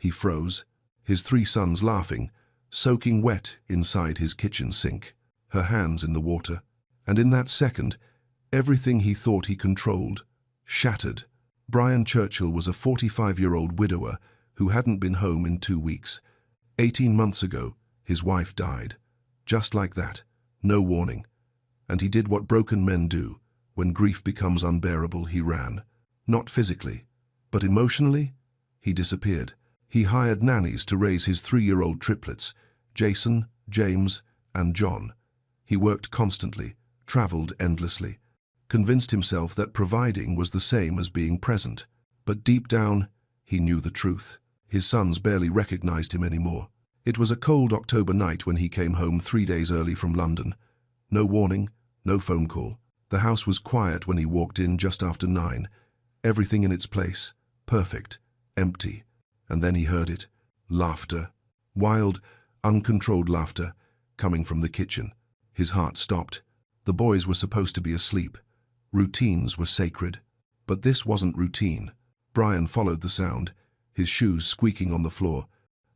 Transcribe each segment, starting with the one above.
He froze, his 3 sons laughing, soaking wet inside his kitchen sink, her hands in the water. And in that second, everything he thought he controlled shattered. Brian Churchill was a 45-year-old widower who hadn't been home in 2 weeks. 18 months ago, his wife died. Just like that, no warning. And he did what broken men do. When grief becomes unbearable, he ran. Not physically, but emotionally, he disappeared. He hired nannies to raise his 3-year-old triplets, Jason, James, and John. He worked constantly, traveled endlessly, convinced himself that providing was the same as being present. But deep down, he knew the truth. His sons barely recognized him anymore. It was a cold October night when he came home 3 days early from London. No warning, no phone call. The house was quiet when he walked in just after 9. Everything in its place, perfect, empty. And then he heard it. Laughter. Wild, uncontrolled laughter, coming from the kitchen. His heart stopped. The boys were supposed to be asleep. Routines were sacred. But this wasn't routine. Brian followed the sound, his shoes squeaking on the floor,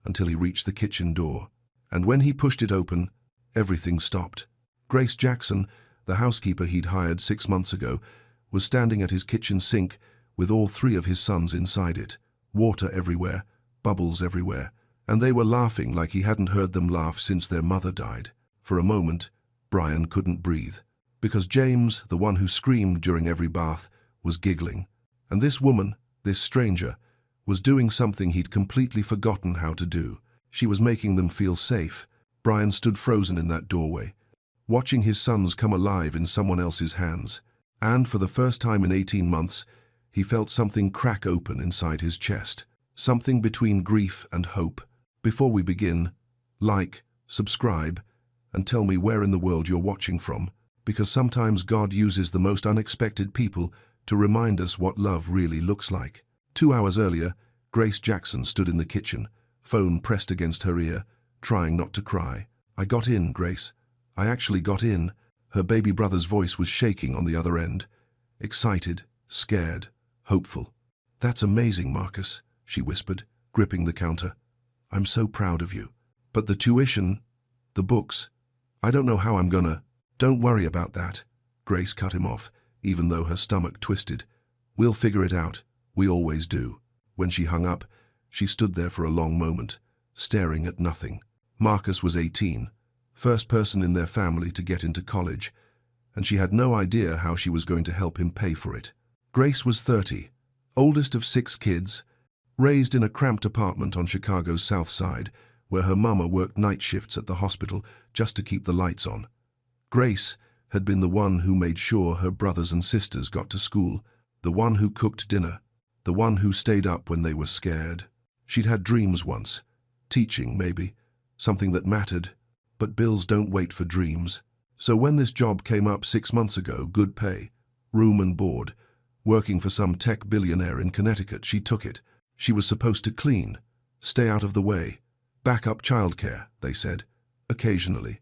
until he reached the kitchen door. And when he pushed it open, everything stopped. Grace Jackson, the housekeeper he'd hired 6 months ago, was standing at his kitchen sink with all 3 of his sons inside it. Water everywhere, bubbles everywhere, and they were laughing like he hadn't heard them laugh since their mother died. For a moment, Brian couldn't breathe, because James, the one who screamed during every bath, was giggling. And this woman, this stranger, was doing something he'd completely forgotten how to do. She was making them feel safe. Brian stood frozen in that doorway, watching his sons come alive in someone else's hands. And for the first time in 18 months, he felt something crack open inside his chest. Something between grief and hope. Before we begin, like, subscribe, and tell me where in the world you're watching from, because sometimes God uses the most unexpected people to remind us what love really looks like. 2 hours earlier, Grace Jackson stood in the kitchen, phone pressed against her ear, trying not to cry. "I got in, Grace. I actually got in." Her baby brother's voice was shaking on the other end. Excited, scared, hopeful. "That's amazing, Marcus," she whispered, gripping the counter. "I'm so proud of you. But the tuition, the books, I don't know how I'm gonna." "Don't worry about that," Grace cut him off, even though her stomach twisted. "We'll figure it out. We always do." When she hung up, she stood there for a long moment, staring at nothing. Marcus was 18, first person in their family to get into college, and she had no idea how she was going to help him pay for it. Grace was 30, oldest of 6 kids, raised in a cramped apartment on Chicago's South Side, where her mama worked night shifts at the hospital just to keep the lights on. Grace had been the one who made sure her brothers and sisters got to school, the one who cooked dinner, the one who stayed up when they were scared. She'd had dreams once, teaching maybe, something that mattered, but bills don't wait for dreams. So when this job came up 6 months ago, good pay, room and board, working for some tech billionaire in Connecticut, she took it. She was supposed to clean, stay out of the way, back up childcare, they said, occasionally.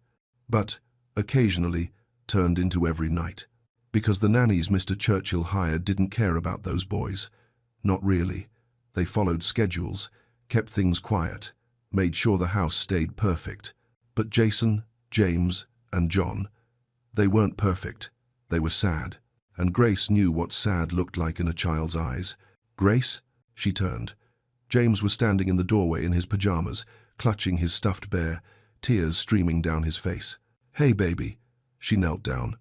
But occasionally turned into every night. Because the nannies Mr. Churchill hired didn't care about those boys. Not really. They followed schedules, kept things quiet, made sure the house stayed perfect. But Jason, James, and John, they weren't perfect. They were sad. And Grace knew what sad looked like in a child's eyes. "Grace?" She turned. James was standing in the doorway in his pajamas, clutching his stuffed bear, tears streaming down his face. "Hey, baby." She knelt down.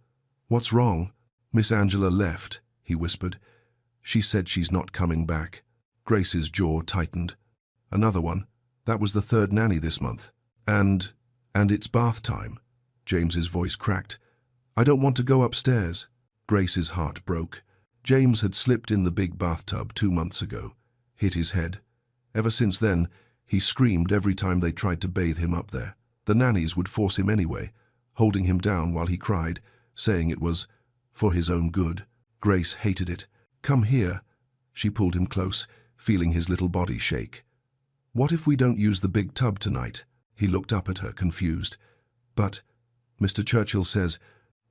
"What's wrong?" "Miss Angela left," he whispered. "She said she's not coming back." Grace's jaw tightened. "Another one? That was the 3rd nanny this month. And it's bath time." James's voice cracked. "I don't want to go upstairs." Grace's heart broke. James had slipped in the big bathtub 2 months ago, hit his head. Ever since then, he screamed every time they tried to bathe him up there. The nannies would force him anyway, holding him down while he cried, saying it was for his own good. Grace hated it. "Come here." She pulled him close, feeling his little body shake. "What if we don't use the big tub tonight?" He looked up at her, confused. "But Mr. Churchill says..."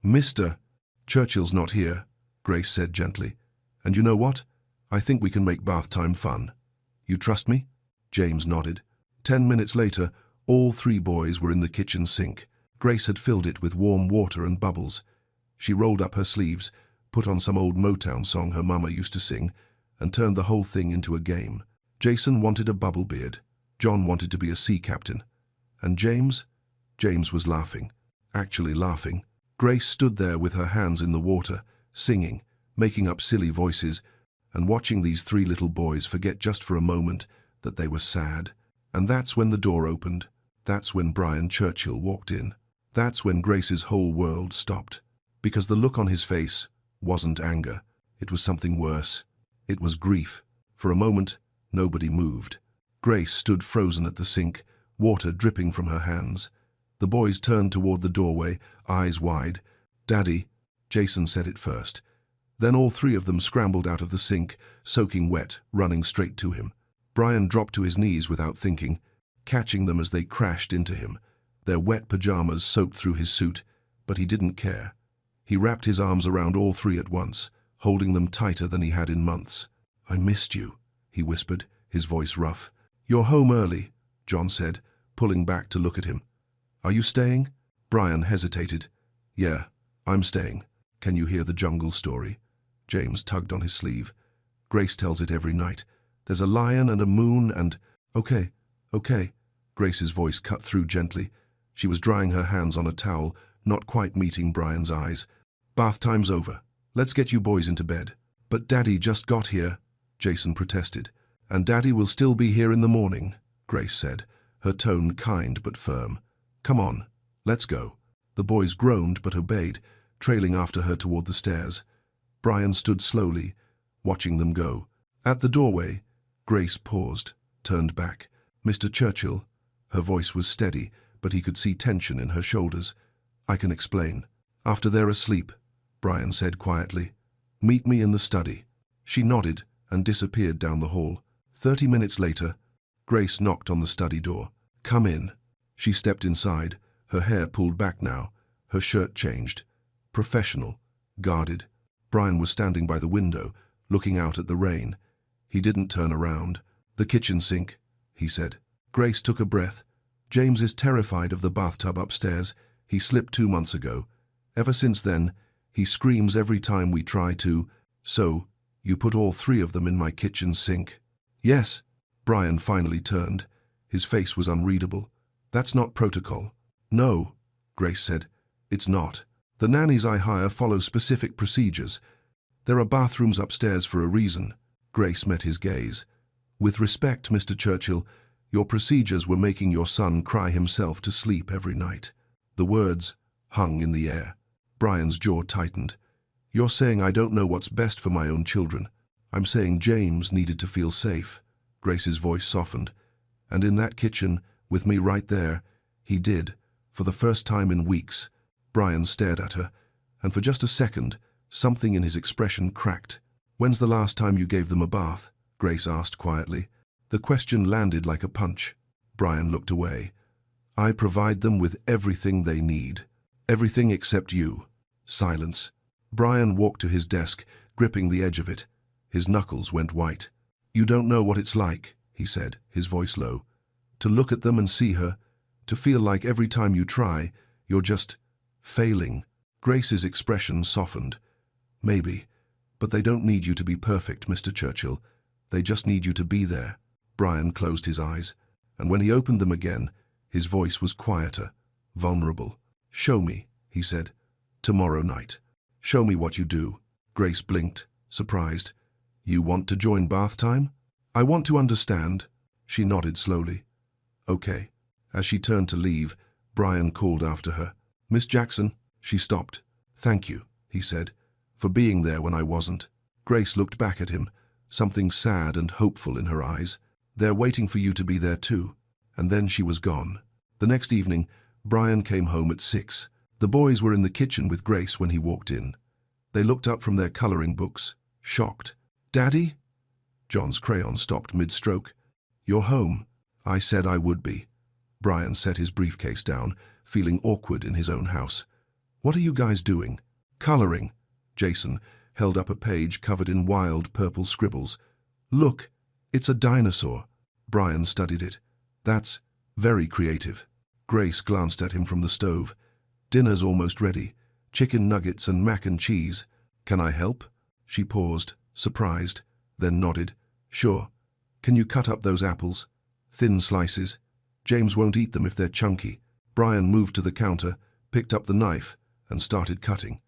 "Mr. Churchill's not here," Grace said gently. "And you know what? I think we can make bath time fun. You trust me?" James nodded. 10 minutes later, all 3 boys were in the kitchen sink. Grace had filled it with warm water and bubbles. She rolled up her sleeves, put on some old Motown song her mama used to sing, and turned the whole thing into a game. Jason wanted a bubble beard. John wanted to be a sea captain. And James? James was laughing. Actually laughing. Grace stood there with her hands in the water, singing, making up silly voices, and watching these 3 little boys forget just for a moment that they were sad. And that's when the door opened. That's when Brian Churchill walked in. That's when Grace's whole world stopped. Because the look on his face wasn't anger. It was something worse. It was grief. For a moment, nobody moved. Grace stood frozen at the sink, water dripping from her hands. The boys turned toward the doorway, eyes wide. "Daddy," Jason said it first. Then all 3 of them scrambled out of the sink, soaking wet, running straight to him. Brian dropped to his knees without thinking, catching them as they crashed into him. Their wet pajamas soaked through his suit, but he didn't care. He wrapped his arms around all 3 at once, holding them tighter than he had in months. "I missed you," he whispered, his voice rough. "You're home early," John said, pulling back to look at him. "Are you staying?" Brian hesitated. "Yeah, I'm staying. Can you hear the jungle story?" James tugged on his sleeve. "Grace tells it every night. There's a lion and a moon and—" "Okay, okay." Grace's voice cut through gently. She was drying her hands on a towel, not quite meeting Brian's eyes. "Bath time's over. Let's get you boys into bed." "But Daddy just got here," Jason protested. "And Daddy will still be here in the morning," Grace said, her tone kind but firm. "Come on, let's go." The boys groaned but obeyed, trailing after her toward the stairs. Brian stood slowly, watching them go. At the doorway, Grace paused, turned back. "Mr. Churchill," her voice was steady, but he could see tension in her shoulders. "I can explain." "After they're asleep," Brian said quietly. "Meet me in the study." She nodded and disappeared down the hall. 30 minutes later, Grace knocked on the study door. "Come in." She stepped inside, her hair pulled back now, her shirt changed. Professional, guarded. Brian was standing by the window, looking out at the rain. He didn't turn around. "The kitchen sink," he said. Grace took a breath. "James is terrified of the bathtub upstairs. He slipped 2 months ago. Ever since then, he screams every time we try to. So, you put all 3 of them in my kitchen sink?" "Yes." Brian finally turned. His face was unreadable. "That's not protocol." "No," Grace said. "It's not. The nannies I hire follow specific procedures. There are bathrooms upstairs for a reason." Grace met his gaze. "With respect, Mr. Churchill, your procedures were making your son cry himself to sleep every night." The words hung in the air. Brian's jaw tightened. "You're saying I don't know what's best for my own children. I'm saying James needed to feel safe." Grace's voice softened. "And in that kitchen, with me right there, he did, for the first time in weeks." Brian stared at her, and for just a second, something in his expression cracked. "When's the last time you gave them a bath?" Grace asked quietly. The question landed like a punch. Brian looked away. "I provide them with everything they need. Everything except you." Silence. Brian walked to his desk, gripping the edge of it. His knuckles went white. "You don't know what it's like," he said, his voice low. "To look at them and see her, to feel like every time you try, you're just failing." Grace's expression softened. "Maybe, but they don't need you to be perfect, Mr. Churchill. They just need you to be there." Brian closed his eyes, and when he opened them again, his voice was quieter, vulnerable. "Show me," he said. "Tomorrow night. Show me what you do." Grace blinked, surprised. "You want to join bath time?" "I want to understand." She nodded slowly. "Okay." As she turned to leave, Brian called after her. "Miss Jackson." She stopped. "Thank you," he said, "for being there when I wasn't." Grace looked back at him, something sad and hopeful in her eyes. "They're waiting for you to be there too." And then she was gone. The next evening, Brian came home at 6. The boys were in the kitchen with Grace when he walked in. They looked up from their coloring books, shocked. "Daddy?" John's crayon stopped mid-stroke. "You're home." "I said I would be." Brian set his briefcase down, feeling awkward in his own house. "What are you guys doing?" "Coloring." Jason held up a page covered in wild purple scribbles. "Look, it's a dinosaur." Brian studied it. That's very creative. Grace glanced at him from the stove. Dinner's almost ready. Chicken nuggets and mac and cheese. Can I help? She paused, surprised, then nodded. Sure. Can you cut up those apples? Thin slices. James won't eat them if they're chunky. Brian moved to the counter, picked up the knife, and started cutting.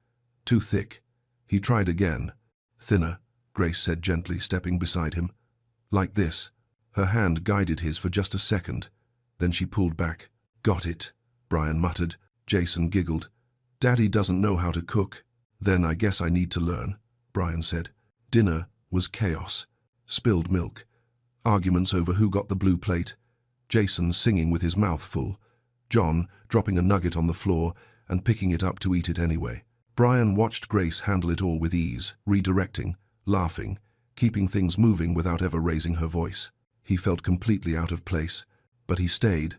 Too thick. He tried again. Thinner, Grace said gently, stepping beside him. Like this. Her hand guided his for just a second. Then she pulled back. Got it, Brian muttered. Jason giggled. Daddy doesn't know how to cook. Then I guess I need to learn, Brian said. Dinner was chaos. Spilled milk. Arguments over who got the blue plate. Jason singing with his mouth full. John dropping a nugget on the floor and picking it up to eat it anyway. Brian watched Grace handle it all with ease, redirecting, laughing, keeping things moving without ever raising her voice. He felt completely out of place, but he stayed.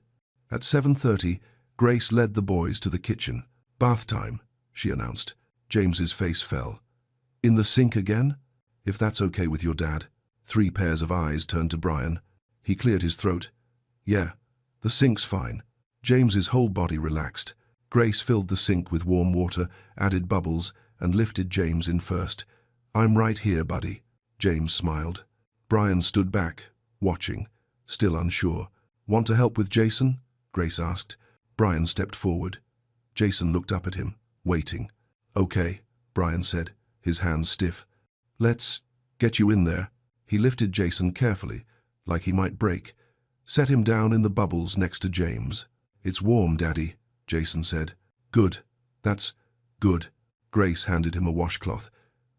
At 7:30, Grace led the boys to the kitchen. Bath time, she announced. James's face fell. In the sink again? If that's okay with your dad. 3 pairs of eyes turned to Brian. He cleared his throat. Yeah, the sink's fine. James's whole body relaxed. Grace filled the sink with warm water, added bubbles, and lifted James in first. I'm right here, buddy. James smiled. Brian stood back, watching, still unsure. Want to help with Jason? Grace asked. Brian stepped forward. Jason looked up at him, waiting. Okay, Brian said, his hands stiff. Let's get you in there. He lifted Jason carefully, like he might break. Set him down in the bubbles next to James. It's warm, Daddy, Jason said. Good. That's good. Grace handed him a washcloth.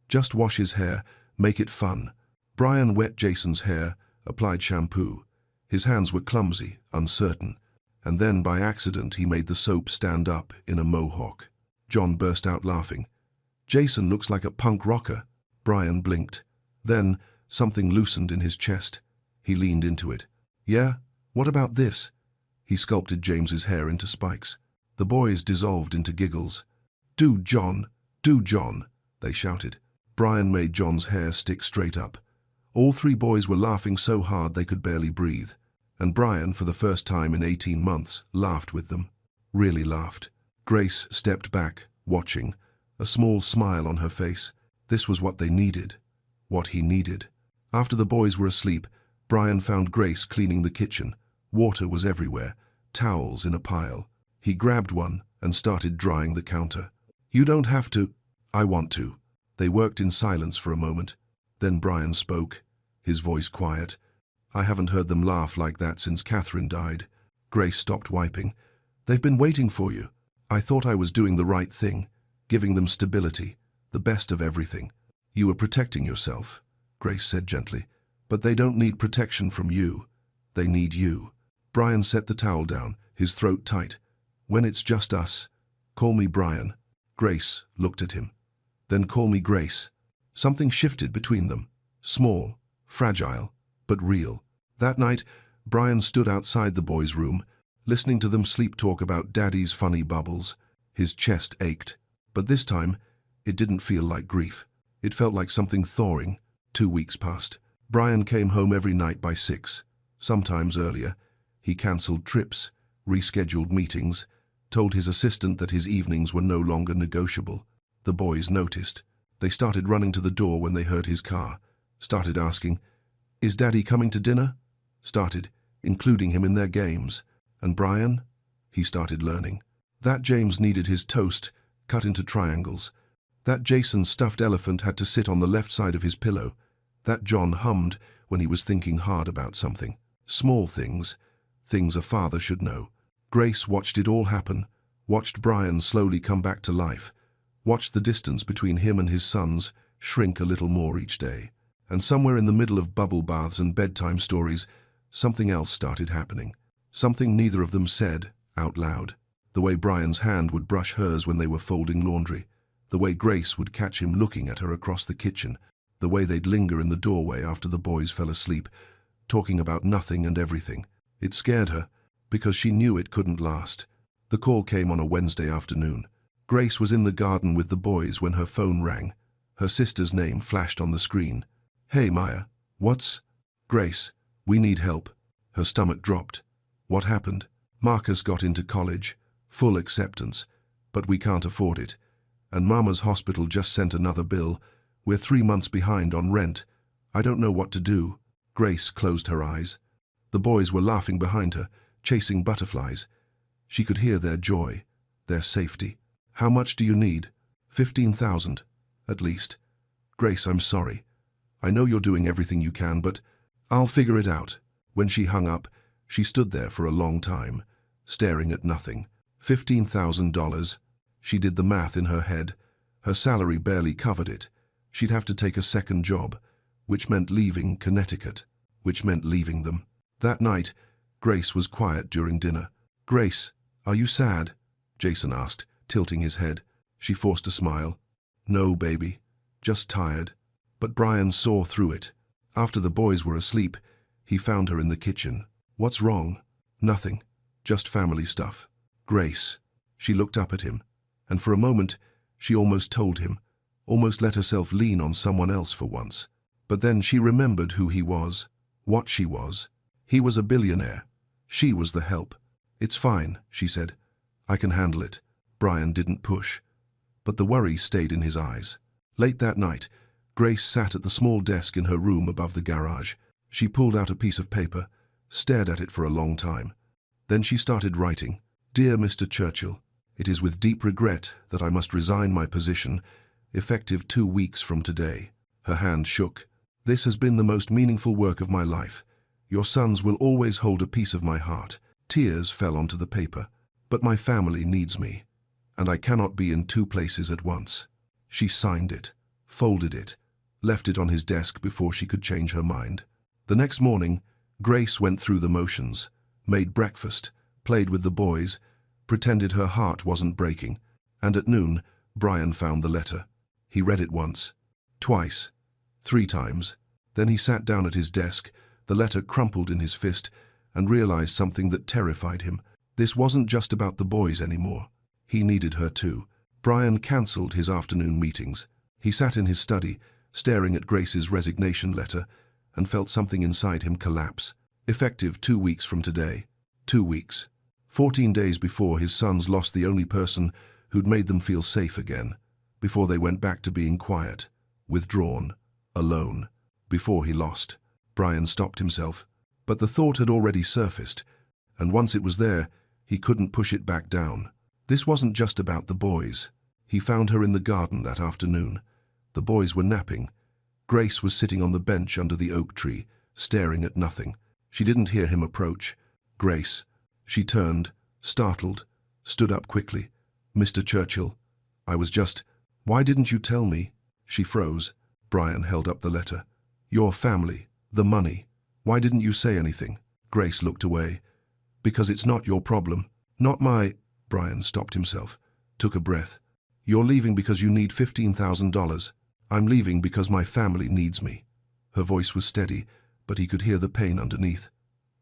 Just wash his hair, make it fun. Brian wet Jason's hair, applied shampoo. His hands were clumsy, uncertain, and then by accident he made the soap stand up in a mohawk. John burst out laughing. Jason looks like a punk rocker. Brian blinked. Then something loosened in his chest. He leaned into it. Yeah? What about this? He sculpted James's hair into spikes. The boys dissolved into giggles. Do, John! Do, John! They shouted. Brian made John's hair stick straight up. All 3 boys were laughing so hard they could barely breathe. And Brian, for the first time in 18 months, laughed with them. Really laughed. Grace stepped back, watching, a small smile on her face. This was what they needed. What he needed. After the boys were asleep, Brian found Grace cleaning the kitchen. Water was everywhere, towels in a pile. He grabbed one and started drying the counter. You don't have to. I want to. They worked in silence for a moment. Then Brian spoke, his voice quiet. I haven't heard them laugh like that since Catherine died. Grace stopped wiping. They've been waiting for you. I thought I was doing the right thing, giving them stability, the best of everything. You were protecting yourself, Grace said gently. But they don't need protection from you. They need you. Brian set the towel down, his throat tight. When it's just us, call me Brian. Grace looked at him. Then call me Grace. Something shifted between them. Small, fragile, but real. That night, Brian stood outside the boys' room, listening to them sleep talk about Daddy's funny bubbles. His chest ached. But this time, it didn't feel like grief. It felt like something thawing. 2 weeks passed. Brian came home every night by 6, sometimes earlier. He cancelled trips, rescheduled meetings, told his assistant that his evenings were no longer negotiable. The boys noticed. They started running to the door when they heard his car. Started asking, Is Daddy coming to dinner? Started including him in their games. And Brian? He started learning. That James needed his toast cut into triangles. That Jason's stuffed elephant had to sit on the left side of his pillow. That John hummed when he was thinking hard about something. Small things, things a father should know. Grace watched it all happen, watched Brian slowly come back to life, watched the distance between him and his sons shrink a little more each day. And somewhere in the middle of bubble baths and bedtime stories, something else started happening. Something neither of them said out loud. The way Brian's hand would brush hers when they were folding laundry. The way Grace would catch him looking at her across the kitchen. The way they'd linger in the doorway after the boys fell asleep, talking about nothing and everything. It scared her, because she knew it couldn't last. The call came on a Wednesday afternoon. Grace was in the garden with the boys when her phone rang. Her sister's name flashed on the screen. Hey, Maya. What's? Grace, we need help. Her stomach dropped. What happened? Marcus got into college, full acceptance, but we can't afford it. And Mama's hospital just sent another bill. We're 3 months behind on rent. I don't know what to do. Grace closed her eyes. The boys were laughing behind her, chasing butterflies. She could hear their joy, their safety. How much do you need? 15,000, at least. Grace, I'm sorry. I know you're doing everything you can, but I'll figure it out. When she hung up, she stood there for a long time, staring at nothing. $15,000. She did the math in her head. Her salary barely covered it. She'd have to take a second job, which meant leaving Connecticut, which meant leaving them. That night, Grace was quiet during dinner. Grace, are you sad? Jason asked, tilting his head. She forced a smile. No, baby. Just tired. But Brian saw through it. After the boys were asleep, he found her in the kitchen. What's wrong? Nothing. Just family stuff. Grace. She looked up at him, and for a moment, she almost told him, almost let herself lean on someone else for once. But then she remembered who he was, what she was. He was a billionaire. She was the help. It's fine, she said. I can handle it. Brian didn't push. But the worry stayed in his eyes. Late that night, Grace sat at the small desk in her room above the garage. She pulled out a piece of paper, stared at it for a long time. Then she started writing. Dear Mr. Churchill, it is with deep regret that I must resign my position, effective 2 weeks from today. Her hand shook. This has been the most meaningful work of my life. Your sons will always hold a piece of my heart. Tears fell onto the paper. But my family needs me, and I cannot be in 2 places at once. She signed it, folded it, left it on his desk before she could change her mind. The next morning, Grace went through the motions, made breakfast, played with the boys, pretended her heart wasn't breaking, and at noon, Brian found the letter. He read it once, twice, 3 times. Then he sat down at his desk, the letter crumpled in his fist, and realized something that terrified him. This wasn't just about the boys anymore. He needed her too. Brian cancelled his afternoon meetings. He sat in his study, staring at Grace's resignation letter, and felt something inside him collapse. Effective 2 weeks from today. 2 weeks. 14 days before his sons lost the only person who'd made them feel safe again. Before they went back to being quiet, withdrawn, alone. Before he lost. Brian stopped himself. But the thought had already surfaced, and once it was there, he couldn't push it back down. This wasn't just about the boys. He found her in the garden that afternoon. The boys were napping. Grace was sitting on the bench under the oak tree, staring at nothing. She didn't hear him approach. Grace. She turned, startled, stood up quickly. Mr. Churchill, I was just... Why didn't you tell me? She froze. Brian held up the letter. Your family, the money. Why didn't you say anything? Grace looked away. Because it's not your problem. Not my... Brian stopped himself, took a breath. You're leaving because you need $15,000. I'm leaving because my family needs me. Her voice was steady, but he could hear the pain underneath.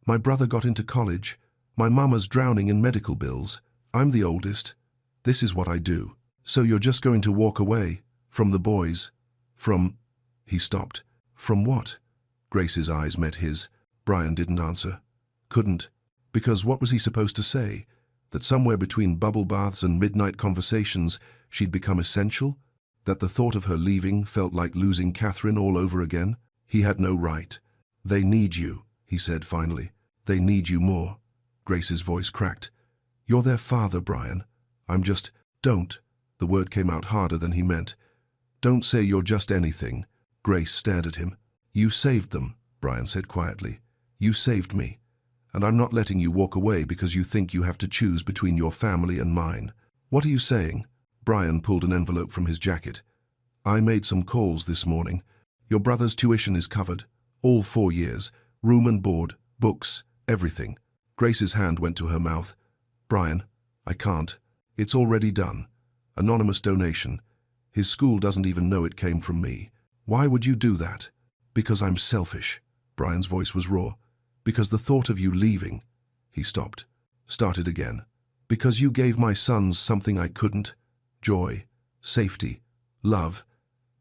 My brother got into college. My mama's drowning in medical bills. I'm the oldest. This is what I do. So you're just going to walk away? From the boys? From... He stopped. From what? Grace's eyes met his. Brian didn't answer. Couldn't. Because what was he supposed to say? That somewhere between bubble baths and midnight conversations she'd become essential? That the thought of her leaving felt like losing Catherine all over again? He had no right. They need you, he said finally. They need you more. Grace's voice cracked. You're their father, Brian. I'm just... Don't. The word came out harder than he meant. Don't say you're just anything. Grace stared at him. You saved them, Brian said quietly. You saved me. And I'm not letting you walk away because you think you have to choose between your family and mine. What are you saying? Brian pulled an envelope from his jacket. I made some calls this morning. Your brother's tuition is covered. All 4 years. Room and board, books, everything. Grace's hand went to her mouth. Brian, I can't. It's already done. Anonymous donation. His school doesn't even know it came from me. Why would you do that? Because I'm selfish. Brian's voice was raw. Because the thought of you leaving... He stopped. Started again. Because you gave my sons something I couldn't. Joy, safety, love.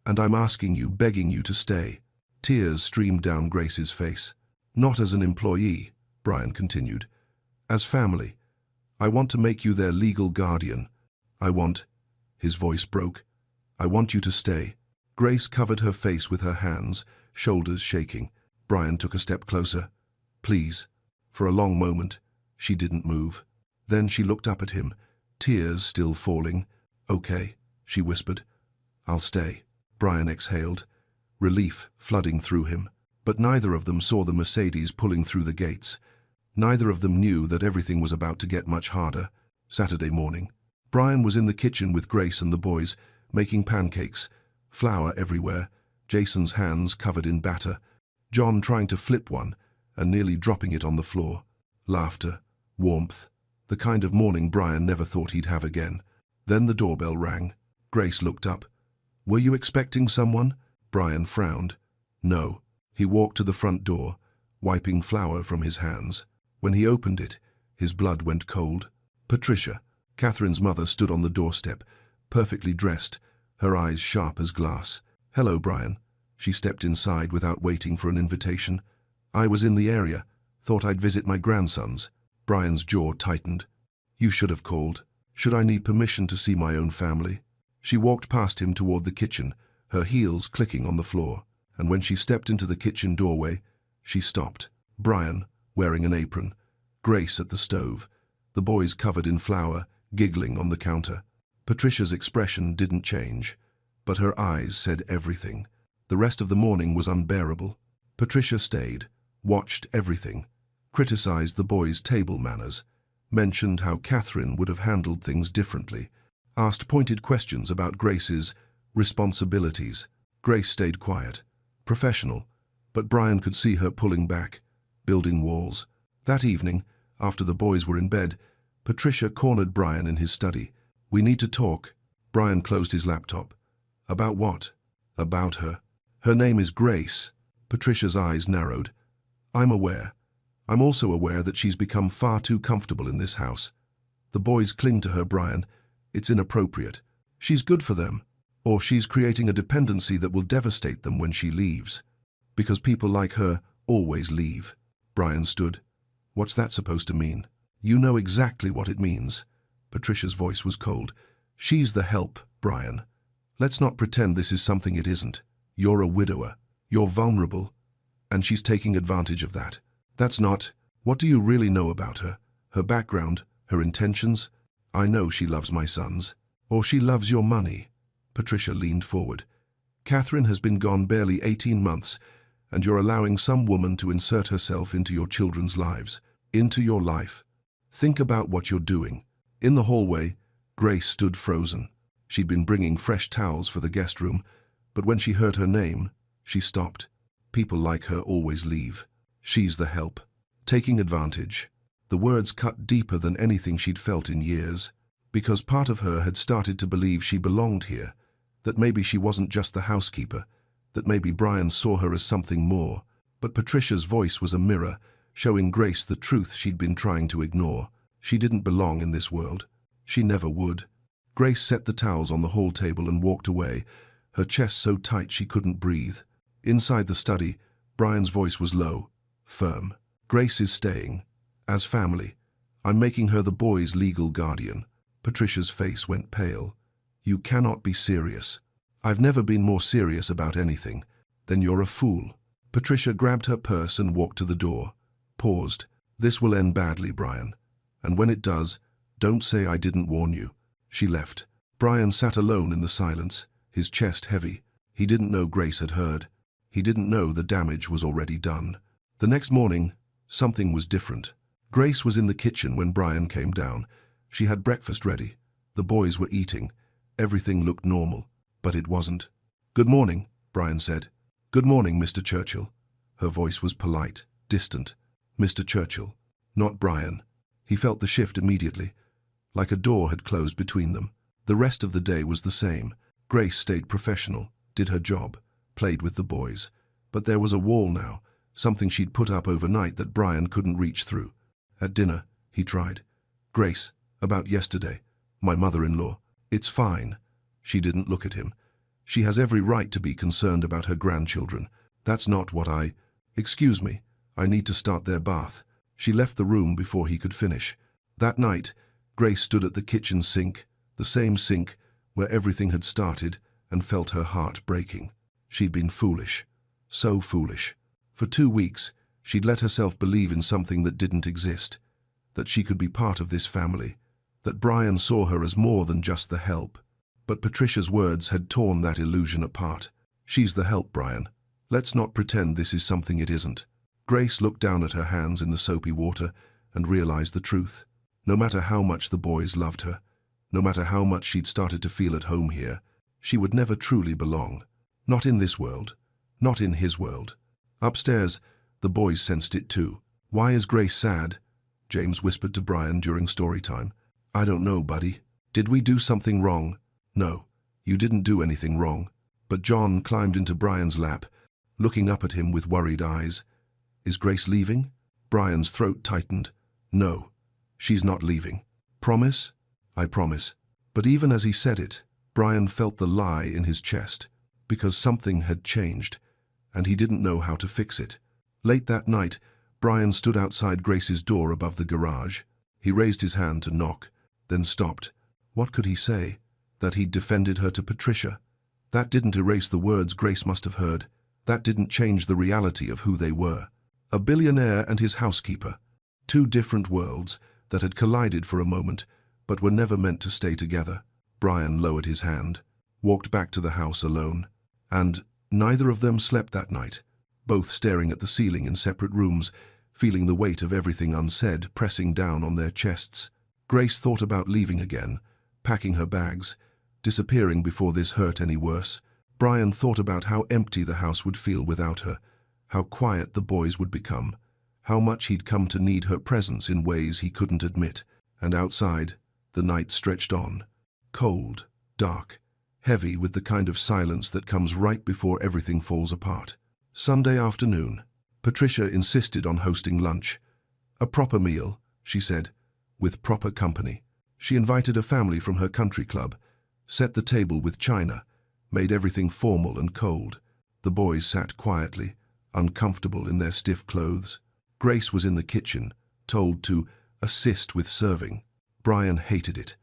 And I'm asking you, begging you to stay. Tears streamed down Grace's face. Not as an employee, Brian continued. As family, I want to make you their legal guardian. His voice broke. I want you to stay. Grace covered her face with her hands, shoulders shaking. Brian took a step closer. Please. For a long moment, she didn't move. Then she looked up at him, tears still falling. Okay, she whispered. I'll stay. Brian exhaled, relief flooding through him. But neither of them saw the Mercedes pulling through the gates. Neither of them knew that everything was about to get much harder. Saturday morning. Brian was in the kitchen with Grace and the boys, making pancakes, flour everywhere, Jason's hands covered in batter, John trying to flip one and nearly dropping it on the floor. Laughter, warmth, the kind of morning Brian never thought he'd have again. Then the doorbell rang. Grace looked up. Were you expecting someone? Brian frowned. No. He walked to the front door, wiping flour from his hands. When he opened it, his blood went cold. Patricia, Catherine's mother, stood on the doorstep, perfectly dressed, her eyes sharp as glass. Hello, Brian. She stepped inside without waiting for an invitation. I was in the area. Thought I'd visit my grandsons. Brian's jaw tightened. You should have called. Should I need permission to see my own family? She walked past him toward the kitchen, her heels clicking on the floor. And when she stepped into the kitchen doorway, she stopped. Brian, wearing an apron. Grace at the stove. The boys covered in flour, giggling on the counter. Patricia's expression didn't change, but her eyes said everything. The rest of the morning was unbearable. Patricia stayed, watched everything, criticized the boys' table manners, mentioned how Catherine would have handled things differently, asked pointed questions about Grace's responsibilities. Grace stayed quiet, professional, but Brian could see her pulling back, building walls. That evening, after the boys were in bed, Patricia cornered Brian in his study. We need to talk. Brian closed his laptop. About what? About her. Her name is Grace. Patricia's eyes narrowed. I'm aware. I'm also aware that she's become far too comfortable in this house. The boys cling to her, Brian. It's inappropriate. She's good for them. Or she's creating a dependency that will devastate them when she leaves. Because people like her always leave. Brian stood. What's that supposed to mean? You know exactly what it means. Patricia's voice was cold. She's the help, Brian. Let's not pretend this is something it isn't. You're a widower. You're vulnerable. And she's taking advantage of that. That's not. What do you really know about her? Her background, her intentions? I know she loves my sons. Or she loves your money. Patricia leaned forward. Catherine has been gone barely 18 months, and you're allowing some woman to insert herself into your children's lives, into your life. Think about what you're doing. In the hallway, Grace stood frozen. She'd been bringing fresh towels for the guest room, but when she heard her name, she stopped. People like her always leave. She's the help. Taking advantage. The words cut deeper than anything she'd felt in years, because part of her had started to believe she belonged here, that maybe she wasn't just the housekeeper, that maybe Brian saw her as something more. But Patricia's voice was a mirror, showing Grace the truth she'd been trying to ignore. She didn't belong in this world. She never would. Grace set the towels on the hall table and walked away, her chest so tight she couldn't breathe. Inside the study, Brian's voice was low, firm. Grace is staying. As family. I'm making her the boys' legal guardian. Patricia's face went pale. You cannot be serious. I've never been more serious about anything. Then you're a fool. Patricia grabbed her purse and walked to the door. Paused. This will end badly, Brian. And when it does, don't say I didn't warn you. She left. Brian sat alone in the silence, his chest heavy. He didn't know Grace had heard. He didn't know the damage was already done. The next morning, something was different. Grace was in the kitchen when Brian came down. She had breakfast ready. The boys were eating. Everything looked normal, but it wasn't. Good morning, Brian said. Good morning, Mr. Churchill. Her voice was polite, distant. Mr. Churchill, not Brian. He felt the shift immediately, like a door had closed between them. The rest of the day was the same. Grace stayed professional, did her job, played with the boys. But there was a wall now, something she'd put up overnight that Brian couldn't reach through. At dinner, he tried. Grace, about yesterday, my mother-in-law. It's fine. She didn't look at him. She has every right to be concerned about her grandchildren. That's not what I... Excuse me, I need to start their bath. She left the room before he could finish. That night, Grace stood at the kitchen sink, the same sink where everything had started, and felt her heart breaking. She'd been foolish. So foolish. For 2 weeks, she'd let herself believe in something that didn't exist, that she could be part of this family, that Brian saw her as more than just the help. But Patricia's words had torn that illusion apart. She's the help, Brian. Let's not pretend this is something it isn't. Grace looked down at her hands in the soapy water and realized the truth. No matter how much the boys loved her, no matter how much she'd started to feel at home here, she would never truly belong. Not in this world. Not in his world. Upstairs, the boys sensed it too. "Why is Grace sad?" James whispered to Brian during story time. "I don't know, buddy. Did we do something wrong?" "No, you didn't do anything wrong." But John climbed into Brian's lap, looking up at him with worried eyes. "Is Grace leaving?" Brian's throat tightened. "No, she's not leaving." "Promise?" "I promise." But even as he said it, Brian felt the lie in his chest, because something had changed, and he didn't know how to fix it. Late that night, Brian stood outside Grace's door above the garage. He raised his hand to knock, then stopped. What could he say? That he'd defended her to Patricia? That didn't erase the words Grace must have heard. That didn't change the reality of who they were. A billionaire and his housekeeper. 2 different worlds that had collided for a moment, but were never meant to stay together. Brian lowered his hand, walked back to the house alone, and neither of them slept that night, both staring at the ceiling in separate rooms, feeling the weight of everything unsaid pressing down on their chests. Grace thought about leaving again, packing her bags, disappearing before this hurt any worse. Brian thought about how empty the house would feel without her, how quiet the boys would become, how much he'd come to need her presence in ways he couldn't admit. And outside, the night stretched on. Cold, dark, heavy with the kind of silence that comes right before everything falls apart. Sunday afternoon. Patricia insisted on hosting lunch. A proper meal, she said, with proper company. She invited a family from her country club, set the table with china, made everything formal and cold. The boys sat quietly, uncomfortable in their stiff clothes. Grace was in the kitchen, told to assist with serving. Brian hated it,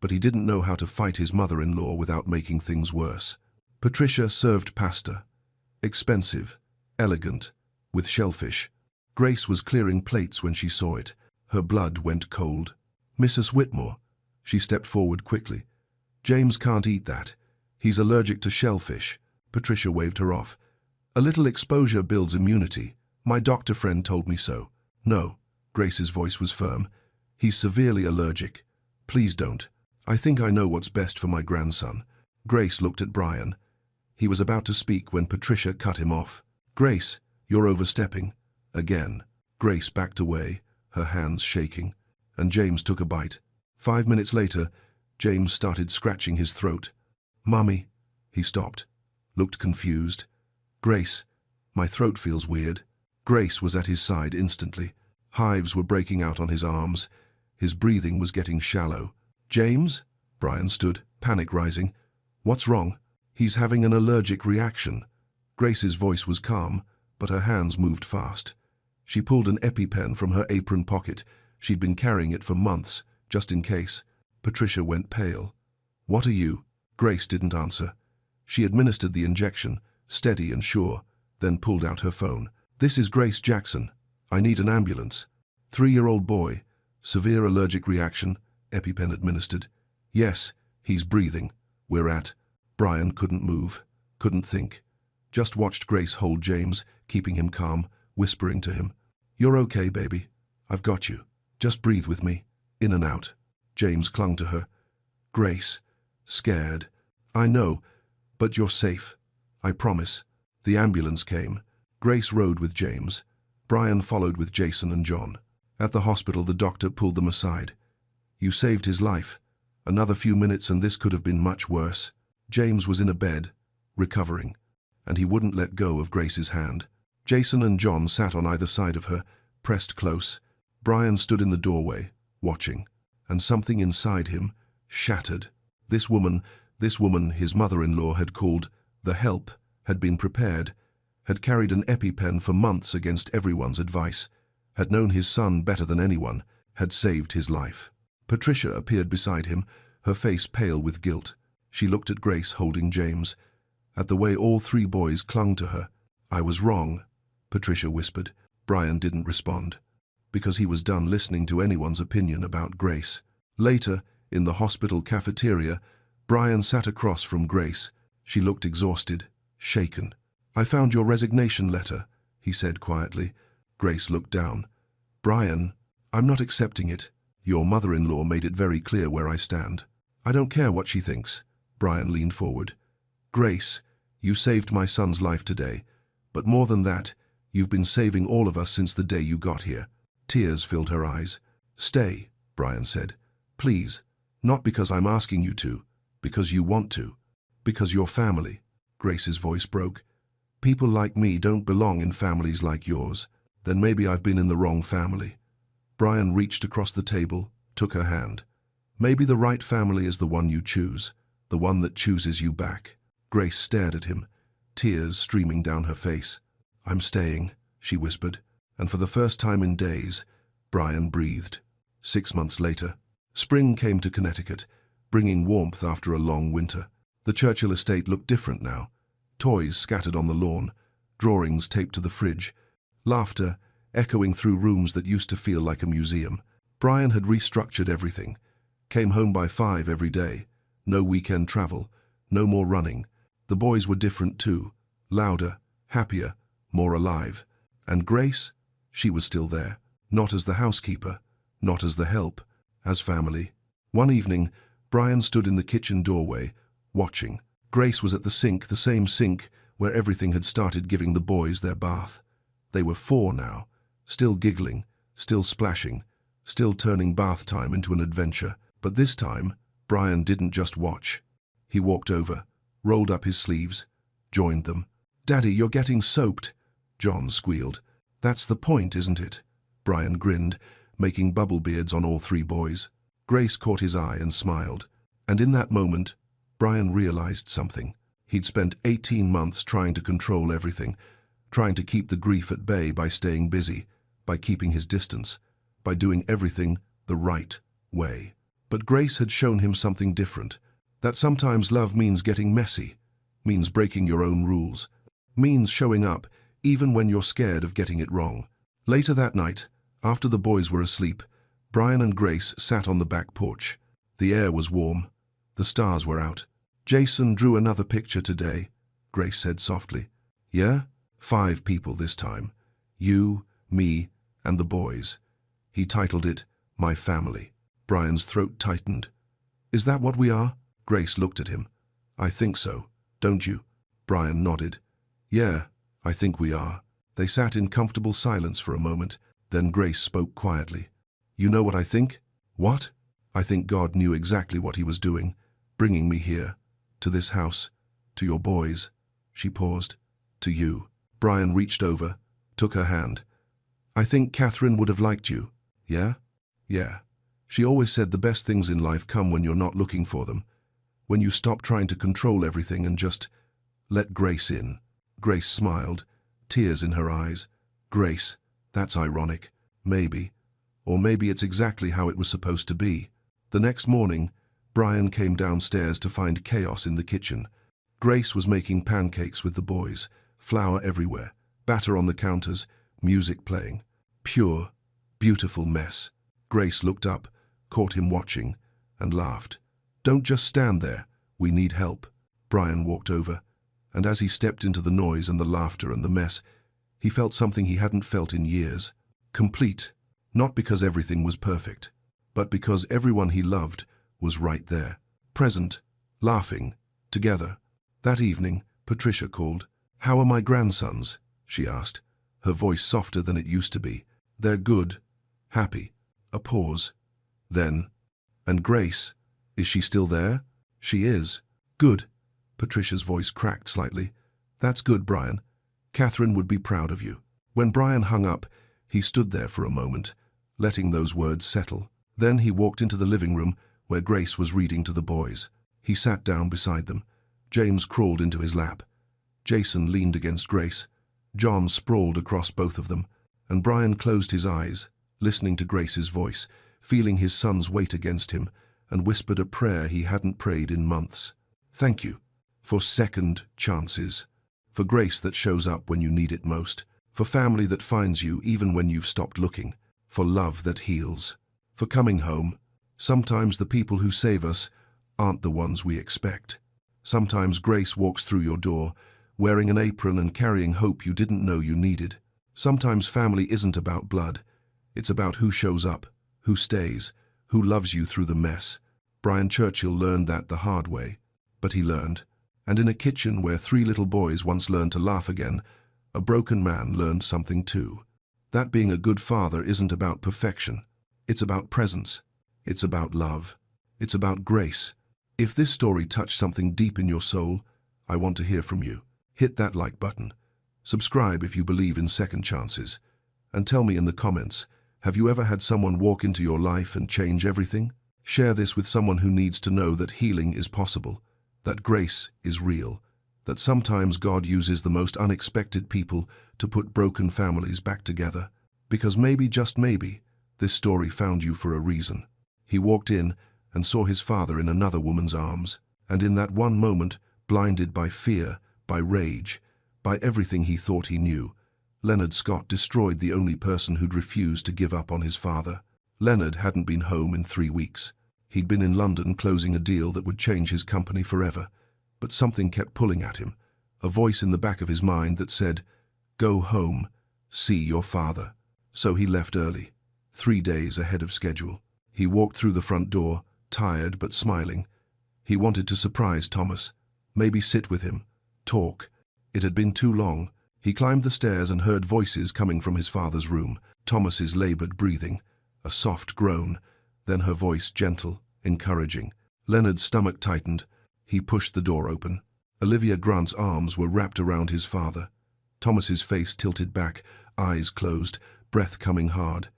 but he didn't know how to fight his mother-in-law without making things worse. Patricia served pasta. Expensive, elegant, with shellfish. Grace was clearing plates when she saw it. Her blood went cold. "Mrs. Whitmore," she stepped forward quickly. "James can't eat that. He's allergic to shellfish." Patricia waved her off. "A little exposure builds immunity. My doctor friend told me so." "No," Grace's voice was firm. "He's severely allergic. Please don't. I think I know what's best for my grandson." Grace looked at Brian. He was about to speak when Patricia cut him off. "Grace, you're overstepping." Again. Grace backed away, her hands shaking, and James took a bite. 5 minutes later, James started scratching his throat. "Mummy." He stopped, looked confused. "Grace, my throat feels weird." Grace was at his side instantly. Hives were breaking out on his arms. His breathing was getting shallow. "James?" Brian stood, panic rising. "What's wrong?" "He's having an allergic reaction." Grace's voice was calm, but her hands moved fast. She pulled an EpiPen from her apron pocket. She'd been carrying it for months, just in case. Patricia went pale. "What are you?" Grace didn't answer. She administered the injection, steady and sure, then pulled out her phone. "This is Grace Jackson. I need an ambulance." 3-year-old boy. Severe allergic reaction. EpiPen administered. "Yes, he's breathing. We're at..." Brian couldn't move, couldn't think. Just watched Grace hold James, keeping him calm, whispering to him. "You're okay, baby. I've got you. Just breathe with me. In and out." James clung to her. "Grace, scared." "I know, but you're safe. I promise." The ambulance came. Grace rode with James. Brian followed with Jason and John. At the hospital, the doctor pulled them aside. "You saved his life. Another few minutes and this could have been much worse." James was in a bed, recovering, and he wouldn't let go of Grace's hand. Jason and John sat on either side of her, pressed close. Brian stood in the doorway, watching, and something inside him shattered. This woman his mother-in-law had called the help, had been prepared, had carried an EpiPen for months against everyone's advice, had known his son better than anyone, had saved his life. Patricia appeared beside him, her face pale with guilt. She looked at Grace holding James, at the way all three boys clung to her. "I was wrong," Patricia whispered. Brian didn't respond, because he was done listening to anyone's opinion about Grace. Later, in the hospital cafeteria, Brian sat across from Grace. She looked exhausted, shaken. "I found your resignation letter," he said quietly. Grace looked down. "Brian, I'm not accepting it. Your mother-in-law made it very clear where I stand." "I don't care what she thinks." Brian leaned forward. "Grace, you saved my son's life today, but more than that, you've been saving all of us since the day you got here." Tears filled her eyes. "Stay," Brian said. "Please, not because I'm asking you to, because you want to, because you're family." Grace's voice broke. "People like me don't belong in families like yours. Then maybe I've been in the wrong family." Brian reached across the table, took her hand. "Maybe the right family is the one you choose, the one that chooses you back." Grace stared at him, tears streaming down her face. "I'm staying," she whispered, and for the first time in days, Brian breathed. 6 months later, spring came to Connecticut, bringing warmth after a long winter. The Churchill estate looked different now. Toys scattered on the lawn, drawings taped to the fridge, laughter echoing through rooms that used to feel like a museum. Brian had restructured everything. Came home by 5 every day. No weekend travel, no more running. The boys were different too, louder, happier, more alive. And Grace, she was still there. Not as the housekeeper, not as the help, as family. One evening, Brian stood in the kitchen doorway, watching. Grace was at the sink, the same sink where everything had started giving the boys their bath. They were 4 now, still giggling, still splashing, still turning bath time into an adventure. But this time, Brian didn't just watch. He walked over, rolled up his sleeves, joined them. "Daddy, you're getting soaked," John squealed. "That's the point, isn't it?" Brian grinned, making bubble beards on all 3 boys. Grace caught his eye and smiled. And in that moment, Brian realized something. He'd spent 18 months trying to control everything, trying to keep the grief at bay by staying busy, by keeping his distance, by doing everything the right way. But Grace had shown him something different, that sometimes love means getting messy, means breaking your own rules, means showing up even when you're scared of getting it wrong. Later that night, after the boys were asleep, Brian and Grace sat on the back porch. The air was warm. The stars were out. "Jason drew another picture today," Grace said softly. "Yeah? 5 people this time. You, me, and the boys. He titled it, 'My Family.'" Brian's throat tightened. "Is that what we are?" Grace looked at him. "I think so. Don't you?" Brian nodded. "Yeah, I think we are." They sat in comfortable silence for a moment. Then Grace spoke quietly. "You know what I think?" "What?" "I think God knew exactly what he was doing, bringing me here, to this house, to your boys." She paused. "To you." Brian reached over, took her hand. "I think Catherine would have liked you." "Yeah?" "Yeah. She always said the best things in life come when you're not looking for them, when you stop trying to control everything and just let Grace in." Grace smiled, tears in her eyes. "Grace, that's ironic. Maybe. Or maybe it's exactly how it was supposed to be." The next morning, Brian came downstairs to find chaos in the kitchen. Grace was making pancakes with the boys, flour everywhere, batter on the counters, music playing. Pure, beautiful mess. Grace looked up, caught him watching, and laughed. "Don't just stand there. We need help." Brian walked over, and as he stepped into the noise and the laughter and the mess, he felt something he hadn't felt in years. Complete, not because everything was perfect, but because everyone he loved was right there, present, laughing, together. That evening, Patricia called. "How are my grandsons?" she asked, her voice softer than it used to be. "They're good, happy." A pause. Then, "And Grace, is she still there?" "She is." "Good." Patricia's voice cracked slightly. "That's good, Brian. Catherine would be proud of you." When Brian hung up, he stood there for a moment, letting those words settle. Then he walked into the living room where Grace was reading to the boys. He sat down beside them. James crawled into his lap. Jason leaned against Grace. John sprawled across both of them, And Brian closed his eyes, listening to Grace's voice, feeling his son's weight against him, and whispered a prayer he hadn't prayed in months. Thank you for second chances, for grace that shows up when you need it most, for family that finds you even when you've stopped looking, for love that heals, for coming home. Sometimes the people who save us aren't the ones we expect. Sometimes grace walks through your door, wearing an apron and carrying hope you didn't know you needed. Sometimes family isn't about blood. It's about who shows up, who stays, who loves you through the mess. Brian Churchill learned that the hard way, but he learned. And in a kitchen where 3 little boys once learned to laugh again, a broken man learned something too. That being a good father isn't about perfection. It's about presence. It's about love. It's about grace. If this story touched something deep in your soul, I want to hear from you. Hit that like button. Subscribe if you believe in second chances. And tell me in the comments, have you ever had someone walk into your life and change everything? Share this with someone who needs to know that healing is possible, that grace is real, that sometimes God uses the most unexpected people to put broken families back together. Because maybe, just maybe, this story found you for a reason. He walked in and saw his father in another woman's arms, and in that one moment, blinded by fear, by rage, by everything he thought he knew, Leonard Scott destroyed the only person who'd refused to give up on his father. Leonard hadn't been home in 3 weeks. He'd been in London closing a deal that would change his company forever. But something kept pulling at him, a voice in the back of his mind that said, "Go home, see your father." So he left early, 3 days ahead of schedule. He walked through the front door, tired but smiling. He wanted to surprise Thomas, maybe sit with him, talk. It had been too long. He climbed the stairs and heard voices coming from his father's room, Thomas's labored breathing, a soft groan, then her voice gentle, encouraging. Leonard's stomach tightened. He pushed the door open. Olivia Grant's arms were wrapped around his father. Thomas's face tilted back, eyes closed, breath coming hard.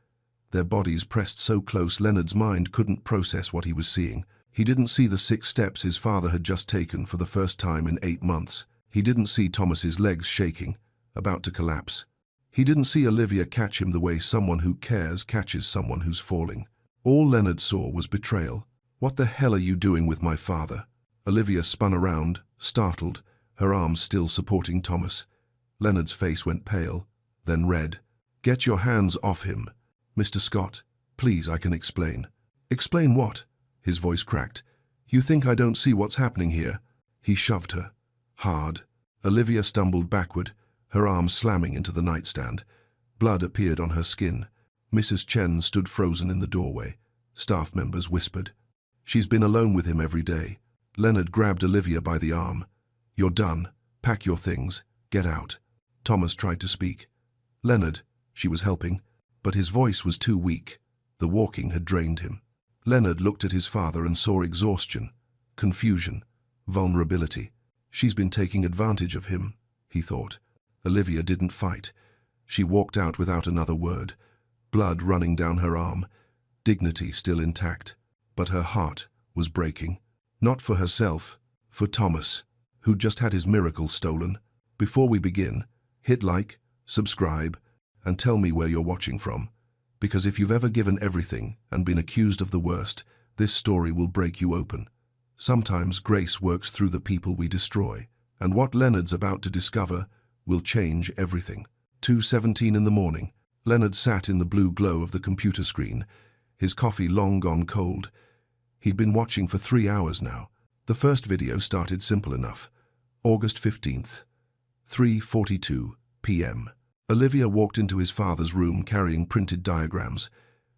Their bodies pressed so close Leonard's mind couldn't process what he was seeing. He didn't see the 6 steps his father had just taken for the first time in 8 months. He didn't see Thomas's legs shaking, about to collapse. He didn't see Olivia catch him the way someone who cares catches someone who's falling. All Leonard saw was betrayal. "What the hell are you doing with my father?" Olivia spun around, startled, her arms still supporting Thomas. Leonard's face went pale, then red. "Get your hands off him. Mr. Scott, please, I can explain." "Explain what?" His voice cracked. "You think I don't see what's happening here?" He shoved her. Hard. Olivia stumbled backward, her arms slamming into the nightstand. Blood appeared on her skin. Mrs. Chen stood frozen in the doorway. Staff members whispered. "She's been alone with him every day." Leonard grabbed Olivia by the arm. "You're done. Pack your things. Get out." Thomas tried to speak. "Leonard," she was helping, but his voice was too weak. The walking had drained him. Leonard looked at his father and saw exhaustion, confusion, vulnerability. "She's been taking advantage of him," he thought. Olivia didn't fight. She walked out without another word, blood running down her arm, dignity still intact. But her heart was breaking. Not for herself, for Thomas, who'd just had his miracle stolen. Before we begin, hit like, subscribe, and tell me where you're watching from. Because if you've ever given everything and been accused of the worst, this story will break you open. Sometimes grace works through the people we destroy, and what Leonard's about to discover will change everything. 2:17 in the morning. Leonard sat in the blue glow of the computer screen, his coffee long gone cold. He'd been watching for 3 hours now. The first video started simple enough. August 15th, 3:42 p.m. Olivia walked into his father's room carrying printed diagrams.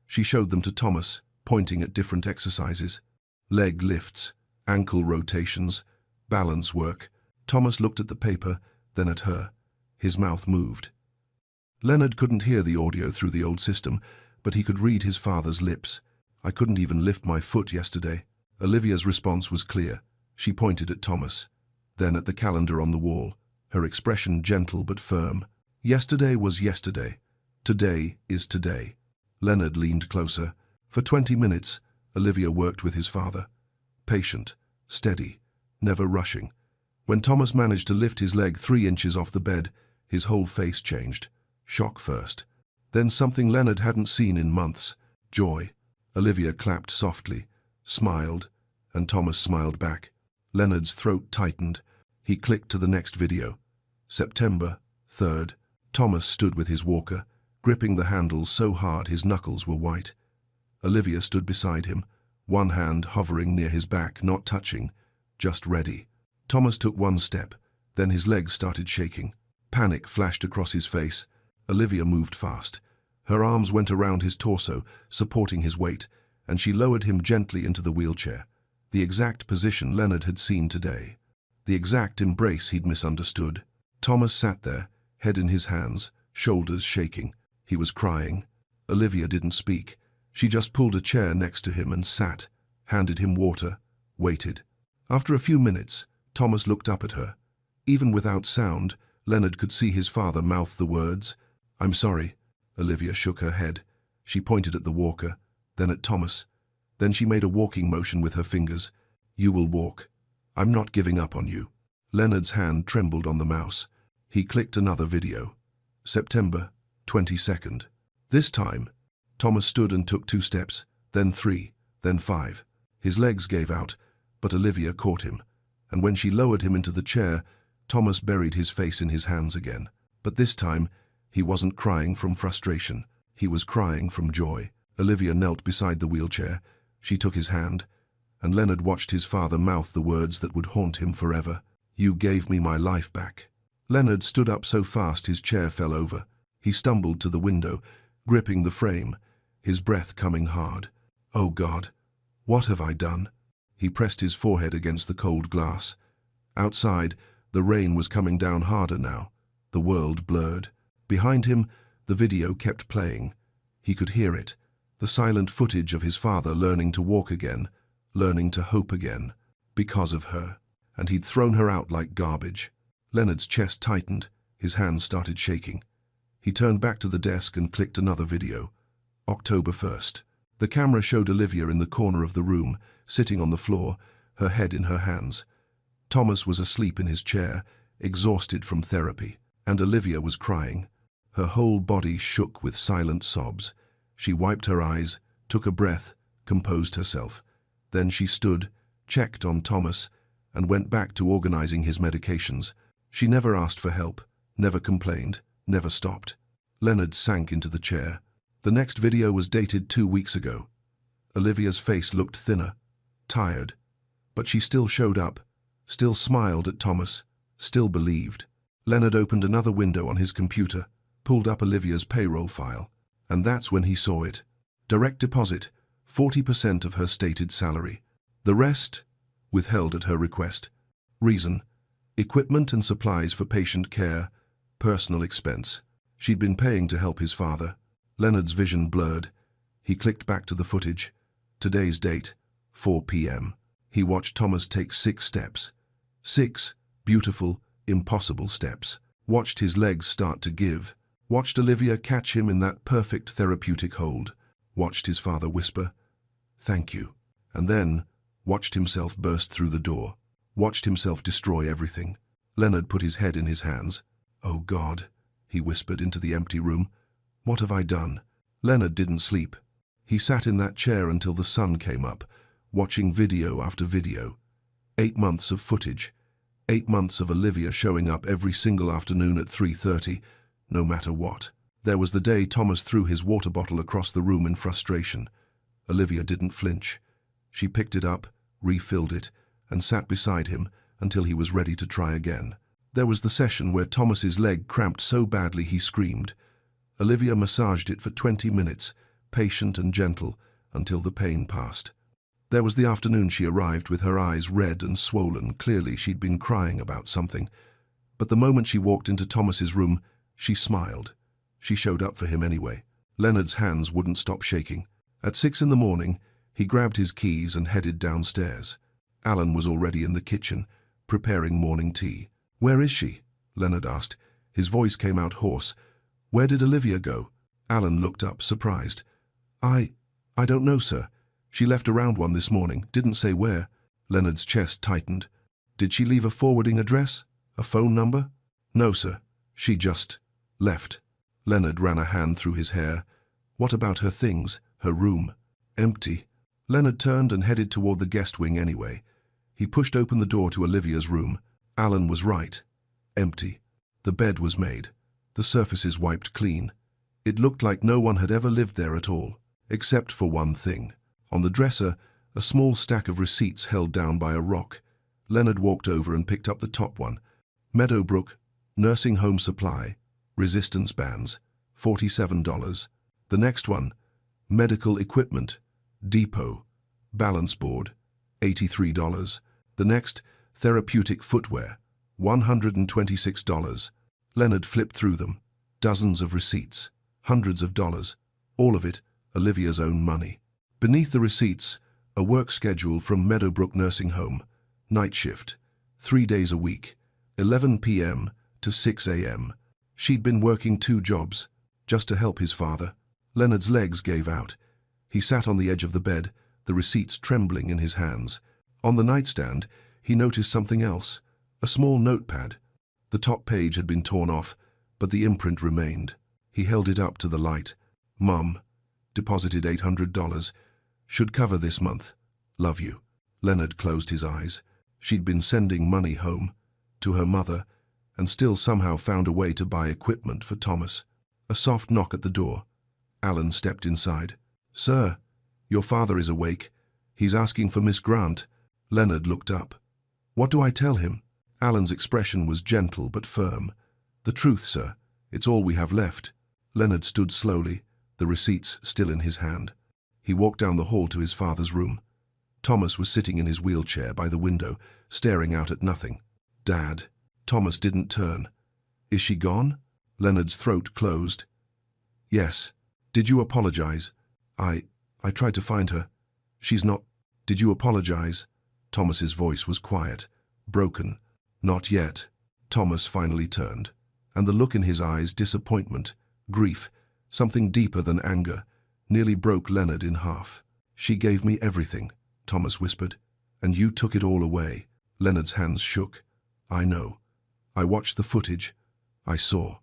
She showed them to Thomas, pointing at different exercises. Leg lifts, ankle rotations, balance work. Thomas looked at the paper, then at her. His mouth moved. Leonard couldn't hear the audio through the old system, but he could read his father's lips. "I couldn't even lift my foot yesterday." Olivia's response was clear. She pointed at Thomas, then at the calendar on the wall, her expression gentle but firm. Yesterday was yesterday. Today is today. Leonard leaned closer. For 20 minutes, Olivia worked with his father. Patient, steady, never rushing. When Thomas managed to lift his leg 3 inches off the bed, his whole face changed. Shock first, Then something Leonard hadn't seen in months. Joy. Olivia clapped softly, smiled, and Thomas smiled back. Leonard's throat tightened. He clicked to the next video. September 3rd. Thomas stood with his walker, gripping the handles so hard his knuckles were white. Olivia stood beside him, one hand hovering near his back, not touching, just ready. Thomas took one step, then his legs started shaking. Panic flashed across his face. Olivia moved fast. Her arms went around his torso, supporting his weight, and she lowered him gently into the wheelchair. The exact position Leonard had seen today. The exact embrace he'd misunderstood. Thomas sat there, head in his hands, shoulders shaking. He was crying. Olivia didn't speak. She just pulled a chair next to him and sat, handed him water, waited. After a few minutes, Thomas looked up at her. Even without sound, Leonard could see his father mouth the words, "I'm sorry." Olivia shook her head. She pointed at the walker, then at Thomas. Then she made a walking motion with her fingers. "You will walk. I'm not giving up on you." Leonard's hand trembled on the mouse. He clicked another video. September 22nd. This time, Thomas stood and took 2 steps, then 3, then 5. His legs gave out, but Olivia caught him, and when she lowered him into the chair, Thomas buried his face in his hands again. But this time, he wasn't crying from frustration. He was crying from joy. Olivia knelt beside the wheelchair. She took his hand, and Leonard watched his father mouth the words that would haunt him forever. "You gave me my life back." Leonard stood up so fast his chair fell over. He stumbled to the window, gripping the frame, his breath coming hard. "Oh God, what have I done?" He pressed his forehead against the cold glass. Outside, the rain was coming down harder now. The world blurred. Behind him, the video kept playing. He could hear it, the silent footage of his father learning to walk again, learning to hope again, because of her. And he'd thrown her out like garbage. Leonard's chest tightened, his hands started shaking. He turned back to the desk and clicked another video. October 1st. The camera showed Olivia in the corner of the room, sitting on the floor, her head in her hands. Thomas was asleep in his chair, exhausted from therapy, and Olivia was crying. Her whole body shook with silent sobs. She wiped her eyes, took a breath, composed herself. Then she stood, checked on Thomas, and went back to organizing his medications. She never asked for help, never complained, never stopped. Leonard sank into the chair. The next video was dated 2 weeks ago. Olivia's face looked thinner, tired, but she still showed up, still smiled at Thomas, still believed. Leonard opened another window on his computer, pulled up Olivia's payroll file, and that's when he saw it. Direct deposit, 40% of her stated salary. The rest, withheld at her request. Reason, equipment and supplies for patient care, personal expense. She'd been paying to help his father. Leonard's vision blurred. He clicked back to the footage. Today's date, 4 p.m. He watched Thomas take 6 steps. 6 beautiful, impossible steps. Watched his legs start to give. Watched Olivia catch him in that perfect therapeutic hold. Watched his father whisper, "Thank you." And then watched himself burst through the door. Watched himself destroy everything. Leonard put his head in his hands. "Oh God," he whispered into the empty room. "What have I done?" Leonard didn't sleep. He sat in that chair until the sun came up, watching video after video. 8 months of footage. 8 months of Olivia showing up every single afternoon at 3:30, no matter what. There was the day Thomas threw his water bottle across the room in frustration. Olivia didn't flinch. She picked it up, refilled it, and sat beside him until he was ready to try again. There was the session where Thomas's leg cramped so badly he screamed. Olivia massaged it for 20 minutes, patient and gentle, until the pain passed. There was the afternoon she arrived with her eyes red and swollen. Clearly she'd been crying about something. But the moment she walked into Thomas's room, she smiled. She showed up for him anyway. Leonard's hands wouldn't stop shaking. At 6 in the morning, he grabbed his keys and headed downstairs. Alan was already in the kitchen, preparing morning tea. "Where is she?" Leonard asked. His voice came out hoarse. "Where did Olivia go?" Alan looked up, surprised. I don't know, sir. She left around 1 this morning, didn't say where." Leonard's chest tightened. "Did she leave a forwarding address? A phone number?" "No, sir. She just left." Leonard ran a hand through his hair. What about her things, her room? Empty. Leonard turned and headed toward the guest wing anyway. He pushed open the door to Olivia's room. Alan was right. Empty. The bed was made. The surfaces wiped clean. It looked like no one had ever lived there at all, except for one thing. On the dresser, a small stack of receipts held down by a rock. Leonard walked over and picked up the top one. Meadowbrook, Nursing Home Supply, Resistance Bands, $47. The next one, Medical Equipment, Depot, Balance Board, $83. The next, Therapeutic Footwear, $126. Leonard flipped through them. Dozens of receipts, hundreds of dollars, all of it Olivia's own money. Beneath the receipts, a work schedule from Meadowbrook Nursing Home, night shift, 3 days a week, 11 p.m. to 6 a.m. She'd been working 2 jobs, just to help his father. Leonard's legs gave out. He sat on the edge of the bed, the receipts trembling in his hands. On the nightstand, he noticed something else, a small notepad. The top page had been torn off, but the imprint remained. He held it up to the light. Mum, deposited $800. Should cover this month. Love you. Leonard closed his eyes. She'd been sending money home, to her mother, and still somehow found a way to buy equipment for Thomas. A soft knock at the door. Alan stepped inside. Sir, your father is awake. He's asking for Miss Grant. Leonard looked up. What do I tell him? Alan's expression was gentle but firm. The truth, sir. It's all we have left. Leonard stood slowly, the receipts still in his hand. He walked down the hall to his father's room. Thomas was sitting in his wheelchair by the window, staring out at nothing. Dad. Thomas didn't turn. Is she gone? Leonard's throat closed. Yes. Did you apologize? I tried to find her. She's not. Did you apologize? Thomas's voice was quiet, broken. Not yet. Thomas finally turned, and the look in his eyes, disappointment, grief, something deeper than anger, nearly broke Leonard in half. She gave me everything, Thomas whispered, and you took it all away. Leonard's hands shook. I know. I watched the footage. I saw.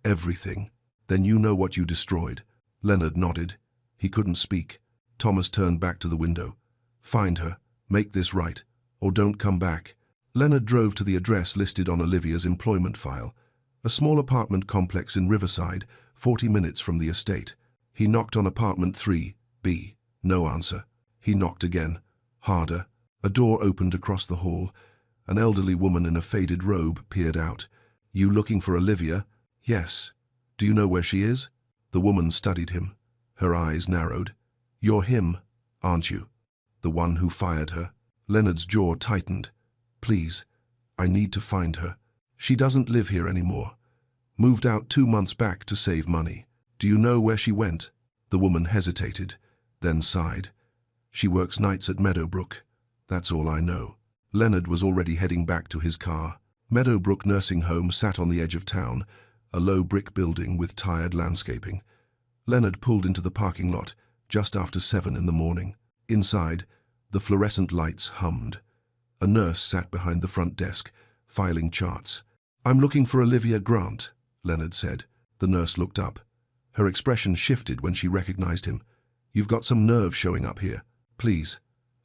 Everything. Then you know what you destroyed. Leonard nodded. He couldn't speak. Thomas turned back to the window. Find her. Make this right. Or don't come back. Leonard drove to the address listed on Olivia's employment file. A small apartment complex in Riverside, 40 minutes from the estate. He knocked on apartment 3B. No answer. He knocked again. Harder. A door opened across the hall. An elderly woman in a faded robe peered out. You looking for Olivia? Yes. Do you know where she is? The woman studied him. Her eyes narrowed. You're him, aren't you? The one who fired her. Leonard's jaw tightened. Please, I need to find her. She doesn't live here anymore. Moved out 2 months back to save money. Do you know where she went? The woman hesitated, then sighed. She works nights at Meadowbrook. That's all I know. Leonard was already heading back to his car. Meadowbrook Nursing Home sat on the edge of town, a low brick building with tired landscaping. Leonard pulled into the parking lot just after 7 in the morning. Inside, the fluorescent lights hummed. A nurse sat behind the front desk, filing charts. I'm looking for Olivia Grant, Leonard said. The nurse looked up. Her expression shifted when she recognized him. You've got some nerve showing up here. Please,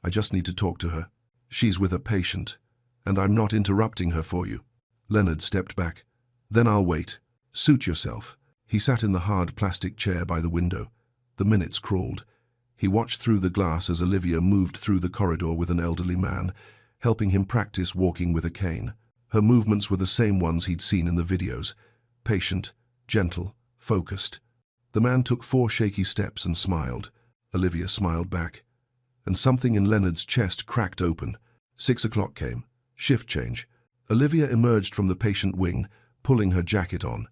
I just need to talk to her. She's with a patient, and I'm not interrupting her for you. Leonard stepped back. Then I'll wait. Suit yourself. He sat in the hard plastic chair by the window. The minutes crawled. He watched through the glass as Olivia moved through the corridor with an elderly man, helping him practice walking with a cane. Her movements were the same ones he'd seen in the videos. Patient, gentle, focused. The man took 4 shaky steps and smiled. Olivia smiled back. And something in Leonard's chest cracked open. 6 o'clock came. Shift change. Olivia emerged from the patient wing, pulling her jacket on.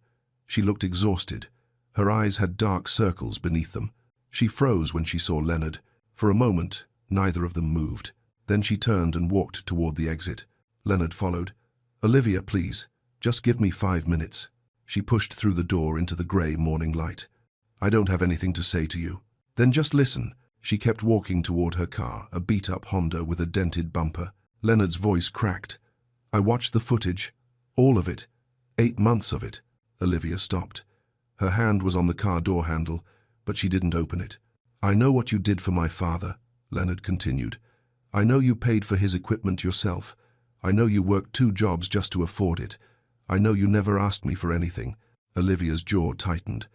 She looked exhausted. Her eyes had dark circles beneath them. She froze when she saw Leonard. For a moment, neither of them moved. Then she turned and walked toward the exit. Leonard followed. Olivia, please. Just give me 5 minutes. She pushed through the door into the grey morning light. I don't have anything to say to you. Then just listen. She kept walking toward her car, a beat-up Honda with a dented bumper. Leonard's voice cracked. I watched the footage. All of it. 8 months of it. Olivia stopped. Her hand was on the car door handle, but she didn't open it. "I know what you did for my father," Leonard continued. "I know you paid for his equipment yourself. I know you worked 2 jobs just to afford it. I know you never asked me for anything." Olivia's jaw tightened.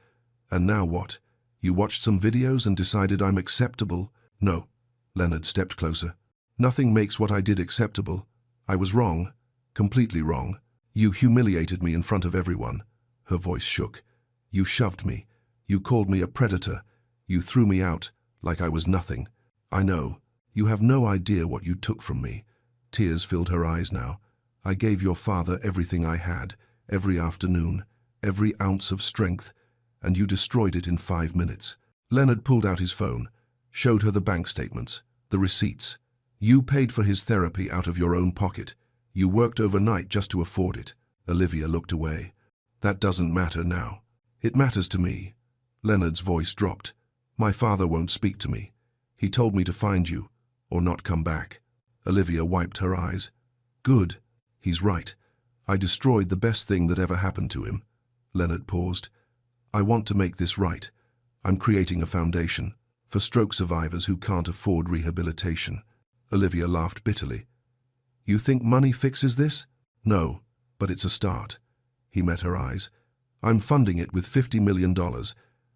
"And now what? You watched some videos and decided I'm acceptable?" "No." Leonard stepped closer. "Nothing makes what I did acceptable. I was wrong, completely wrong. You humiliated me in front of everyone." Her voice shook. "You shoved me. You called me a predator. You threw me out like I was nothing. I know. You have no idea what you took from me." Tears filled her eyes now. "I gave your father everything I had, every afternoon, every ounce of strength, and you destroyed it in 5 minutes." Leonard pulled out his phone, showed her the bank statements, the receipts. "You paid for his therapy out of your own pocket. You worked overnight just to afford it." Olivia looked away. "That doesn't matter now." "It matters to me." Leonard's voice dropped. "My father won't speak to me. He told me to find you, or not come back." Olivia wiped her eyes. "Good. He's right. I destroyed the best thing that ever happened to him." Leonard paused. "I want to make this right. I'm creating a foundation for stroke survivors who can't afford rehabilitation." Olivia laughed bitterly. "You think money fixes this?" "No, but it's a start." He met her eyes. "I'm funding it with $50 million,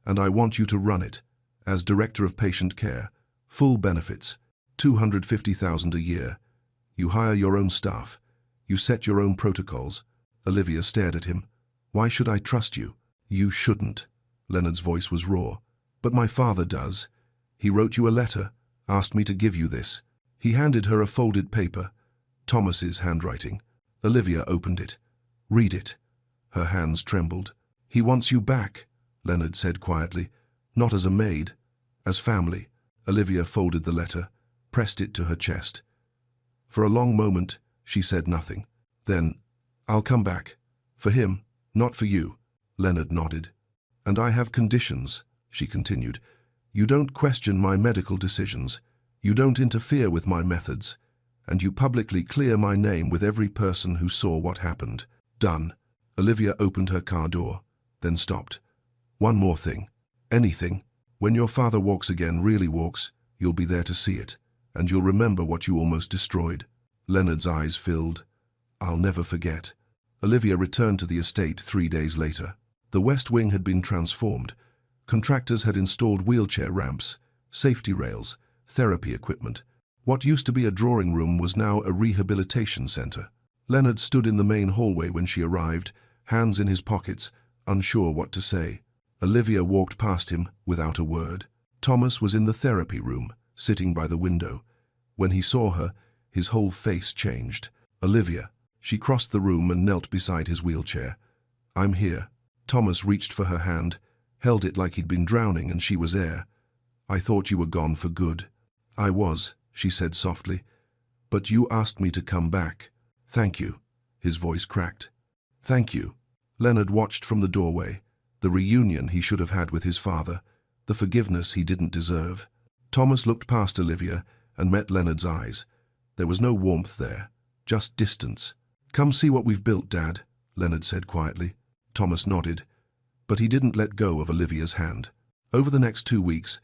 and I want you to run it. As Director of Patient Care, full benefits, $250,000 a year. You hire your own staff. You set your own protocols." Olivia stared at him. "Why should I trust you?" "You shouldn't." Leonard's voice was raw. "But my father does. He wrote you a letter, asked me to give you this." He handed her a folded paper, Thomas's handwriting. Olivia opened it. "Read it." Her hands trembled. "He wants you back," Leonard said quietly. "Not as a maid, as family." Olivia folded the letter, pressed it to her chest. For a long moment, she said nothing. Then, "I'll come back. For him, not for you." Leonard nodded. "And I have conditions," she continued. "You don't question my medical decisions. You don't interfere with my methods. And you publicly clear my name with every person who saw what happened." "Done." Olivia opened her car door, then stopped. "One more thing. Anything. When your father walks again, really walks, you'll be there to see it, and you'll remember what you almost destroyed." Leonard's eyes filled. "I'll never forget." Olivia returned to the estate 3 days later. The West Wing had been transformed. Contractors had installed wheelchair ramps, safety rails, therapy equipment. What used to be a drawing room was now a rehabilitation center. Leonard stood in the main hallway when she arrived, hands in his pockets, unsure what to say. Olivia walked past him without a word. Thomas was in the therapy room, sitting by the window. When he saw her, his whole face changed. "Olivia." She crossed the room and knelt beside his wheelchair. "I'm here." Thomas reached for her hand, held it like he'd been drowning and she was air. "I thought you were gone for good." "I was," she said softly. "But you asked me to come back." "Thank you." His voice cracked. "Thank you." Leonard watched from the doorway, the reunion he should have had with his father, the forgiveness he didn't deserve. Thomas looked past Olivia and met Leonard's eyes. There was no warmth there, just distance. "Come see what we've built, Dad," Leonard said quietly. Thomas nodded, but he didn't let go of Olivia's hand. Over the next 2 weeks,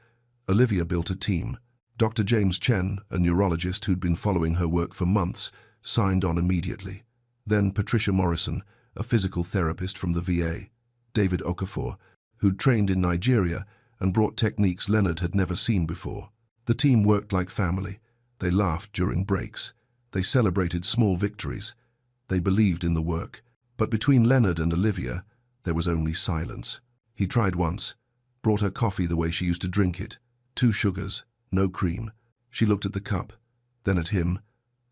Olivia built a team. Dr. James Chen, a neurologist who'd been following her work for months, signed on immediately. Then Patricia Morrison, a physical therapist from the VA. David Okafor, who'd trained in Nigeria and brought techniques Leonard had never seen before. The team worked like family. They laughed during breaks. They celebrated small victories. They believed in the work. But between Leonard and Olivia, there was only silence. He tried once, brought her coffee the way she used to drink it. 2 sugars, no cream. She looked at the cup, then at him.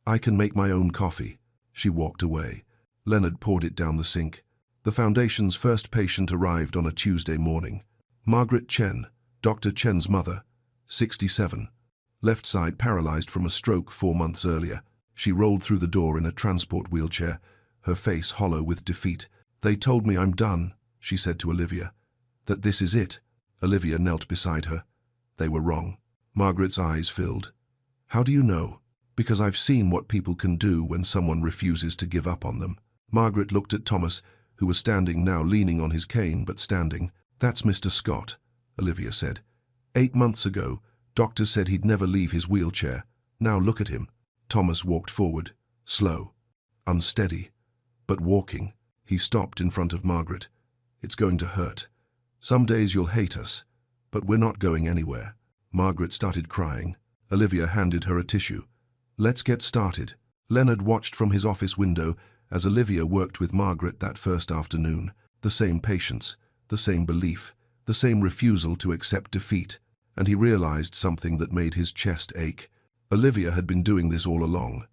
"I can make my own coffee." She walked away. Leonard poured it down the sink. The foundation's first patient arrived on a Tuesday morning. Margaret Chen, Dr. Chen's mother, 67. Left side paralyzed from a stroke 4 months earlier. She rolled through the door in a transport wheelchair, her face hollow with defeat. "They told me I'm done," she said to Olivia. "That this is it." Olivia knelt beside her. They were wrong. Margaret's eyes filled. "How do you know?" "Because I've seen what people can do when someone refuses to give up on them." Margaret looked at Thomas, who was standing now, leaning on his cane but standing. That's Mr. Scott, Olivia said. 8 months ago, doctors said he'd never leave his wheelchair. Now look at him. Thomas walked forward, slow, unsteady, but walking. He stopped in front of Margaret. It's going to hurt. Some days you'll hate us, but we're not going anywhere. Margaret started crying. Olivia handed her a tissue. Let's get started. Leonard watched from his office window as Olivia worked with Margaret that first afternoon. The same patience, the same belief, the same refusal to accept defeat. And he realized something that made his chest ache. Olivia had been doing this all along.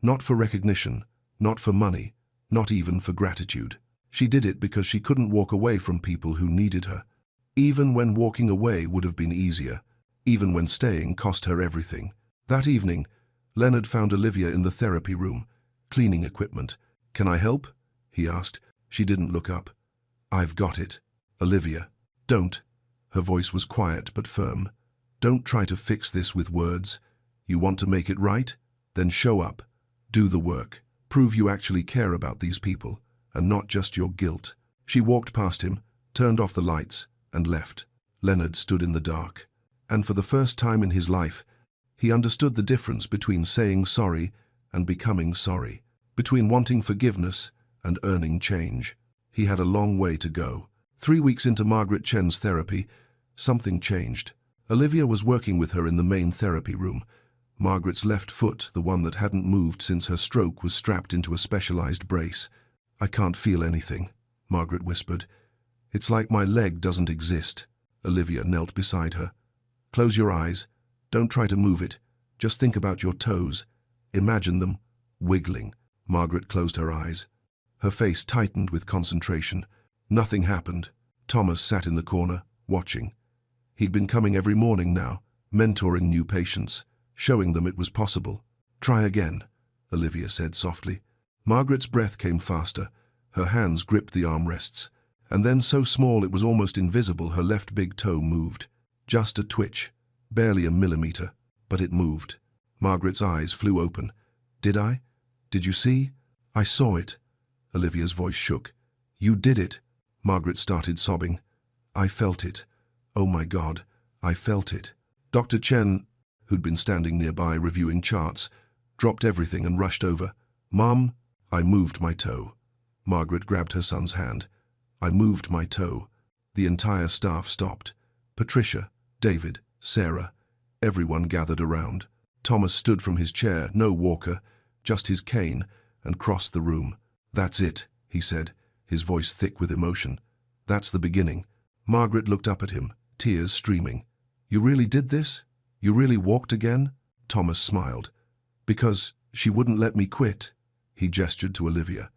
Not for recognition, not for money, not even for gratitude. She did it because she couldn't walk away from people who needed her. Even when walking away would have been easier, even when staying cost her everything. That evening, Leonard found Olivia in the therapy room, cleaning equipment. "Can I help?" he asked. She didn't look up. "I've got it." "Olivia, don't." Her voice was quiet but firm. "Don't try to fix this with words. You want to make it right? Then show up. Do the work. Prove you actually care about these people, and not just your guilt." She walked past him, turned off the lights, and left. Leonard stood in the dark. And for the first time in his life, he understood the difference between saying sorry and becoming sorry, between wanting forgiveness and earning change. He had a long way to go. 3 weeks into Margaret Chen's therapy, something changed. Olivia was working with her in the main therapy room. Margaret's left foot, the one that hadn't moved since her stroke, was strapped into a specialized brace. "I can't feel anything," Margaret whispered. "It's like my leg doesn't exist." Olivia knelt beside her. "Close your eyes. Don't try to move it. Just think about your toes. Imagine them wiggling." Margaret closed her eyes. Her face tightened with concentration. Nothing happened. Thomas sat in the corner, watching. He'd been coming every morning now, mentoring new patients, showing them it was possible. "Try again," Olivia said softly. Margaret's breath came faster. Her hands gripped the armrests. And then, so small it was almost invisible, her left big toe moved. Just a twitch, barely a millimeter, but it moved. Margaret's eyes flew open. "Did I? Did you see?" "I saw it." Olivia's voice shook. "You did it." Margaret started sobbing. "I felt it. Oh my God, I felt it." Dr. Chen, who'd been standing nearby reviewing charts, dropped everything and rushed over. "Mom, I moved my toe." Margaret grabbed her son's hand. "I moved my toe." The entire staff stopped. Patricia, David, Sarah, everyone gathered around. Thomas stood from his chair, no walker, just his cane, and crossed the room. "That's it," he said, his voice thick with emotion. "That's the beginning." Margaret looked up at him, tears streaming. "You really did this? You really walked again?" Thomas smiled. "Because she wouldn't let me quit." He gestured to Olivia.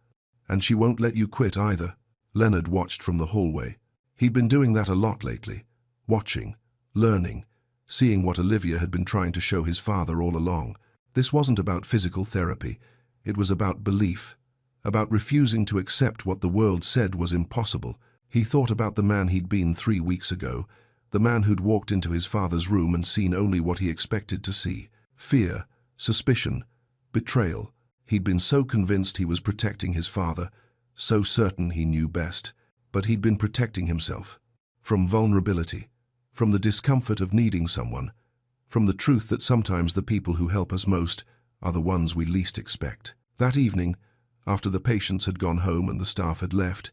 "And she won't let you quit either." Leonard watched from the hallway. He'd been doing that a lot lately. Watching, learning, seeing what Olivia had been trying to show his father all along. This wasn't about physical therapy. It was about belief, about refusing to accept what the world said was impossible. He thought about the man he'd been 3 weeks ago, the man who'd walked into his father's room and seen only what he expected to see. Fear, suspicion, betrayal. He'd been so convinced he was protecting his father, so certain he knew best, but he'd been protecting himself. From vulnerability, from the discomfort of needing someone, from the truth that sometimes the people who help us most are the ones we least expect. That evening, after the patients had gone home and the staff had left,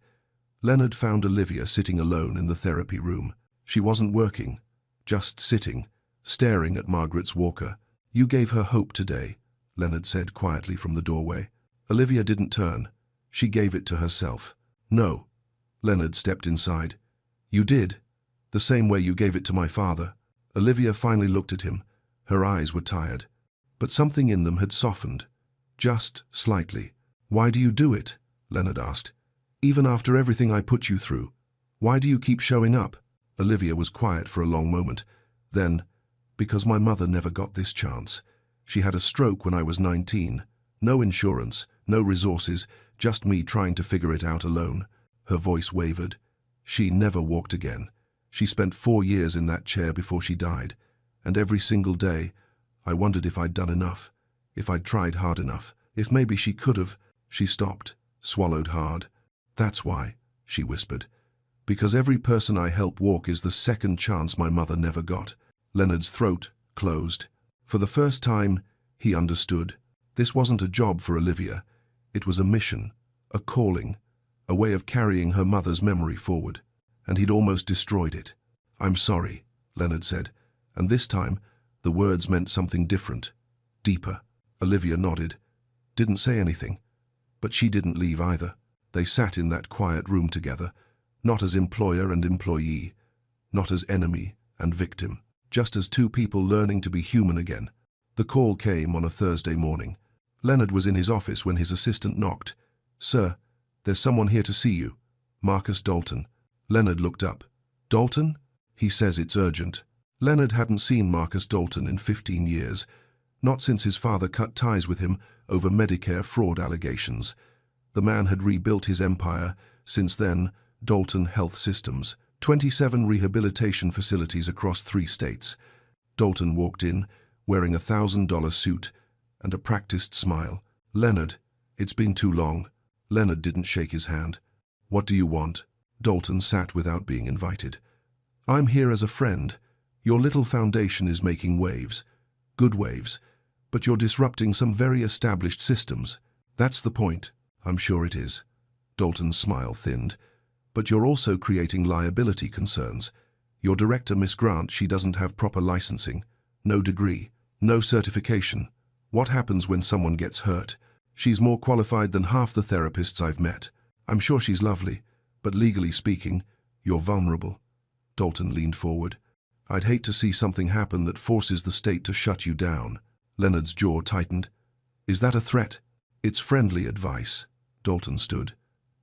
Leonard found Olivia sitting alone in the therapy room. She wasn't working, just sitting, staring at Margaret's walker. "You gave her hope today," Leonard said quietly from the doorway. Olivia didn't turn. She gave it to herself. "No." Leonard stepped inside. "You did, the same way you gave it to my father." Olivia finally looked at him. Her eyes were tired, but something in them had softened, just slightly. "Why do you do it?" Leonard asked. "Even after everything I put you through, why do you keep showing up?" Olivia was quiet for a long moment. Then, "Because my mother never got this chance. She had a stroke when I was 19. No insurance, no resources, just me trying to figure it out alone." Her voice wavered. "She never walked again. She spent 4 years in that chair before she died. And every single day, I wondered if I'd done enough, if I'd tried hard enough, if maybe she could have." She stopped, swallowed hard. "That's why," she whispered. Because every person I help walk is the second chance my mother never got. Leonard's throat closed. For the first time, he understood. This wasn't a job for Olivia. It was a mission, a calling, a way of carrying her mother's memory forward. And he'd almost destroyed it. "I'm sorry," Leonard said, and this time the words meant something different, deeper. Olivia nodded, didn't say anything, but she didn't leave either. They sat in that quiet room together, not as employer and employee, not as enemy and victim, just as two people learning to be human again. The call came on a Thursday morning. Leonard was in his office when his assistant knocked. "Sir, there's someone here to see you. Marcus Dalton." Leonard looked up. "Dalton?" "He says it's urgent." Leonard hadn't seen Marcus Dalton in 15 years, not since his father cut ties with him over Medicare fraud allegations. The man had rebuilt his empire, since then, Dalton Health Systems, 27 rehabilitation facilities across 3 states. Dalton walked in, wearing a $1,000 suit and a practiced smile. "Leonard, it's been too long." Leonard didn't shake his hand. "What do you want?" Dalton sat without being invited. "I'm here as a friend. Your little foundation is making waves. Good waves. But you're disrupting some very established systems. That's the point." "I'm sure it is." Dalton's smile thinned. "But you're also creating liability concerns. Your director, Miss Grant, she doesn't have proper licensing. No degree. No certification. What happens when someone gets hurt? She's more qualified than half the therapists I've met. I'm sure she's lovely, but legally speaking, you're vulnerable." Dalton leaned forward. "I'd hate to see something happen that forces the state to shut you down." Leonard's jaw tightened. "Is that a threat?" "It's friendly advice." Dalton stood.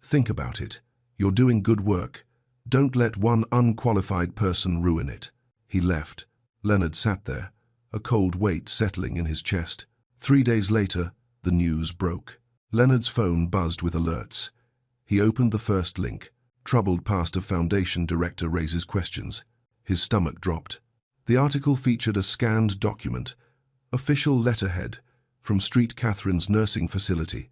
"Think about it. You're doing good work. Don't let one unqualified person ruin it." He left. Leonard sat there, a cold weight settling in his chest. 3 days later, the news broke. Leonard's phone buzzed with alerts. He opened the first link. Troubled pastor foundation director raises questions. His stomach dropped. The article featured a scanned document, official letterhead, from St. Catherine's nursing facility.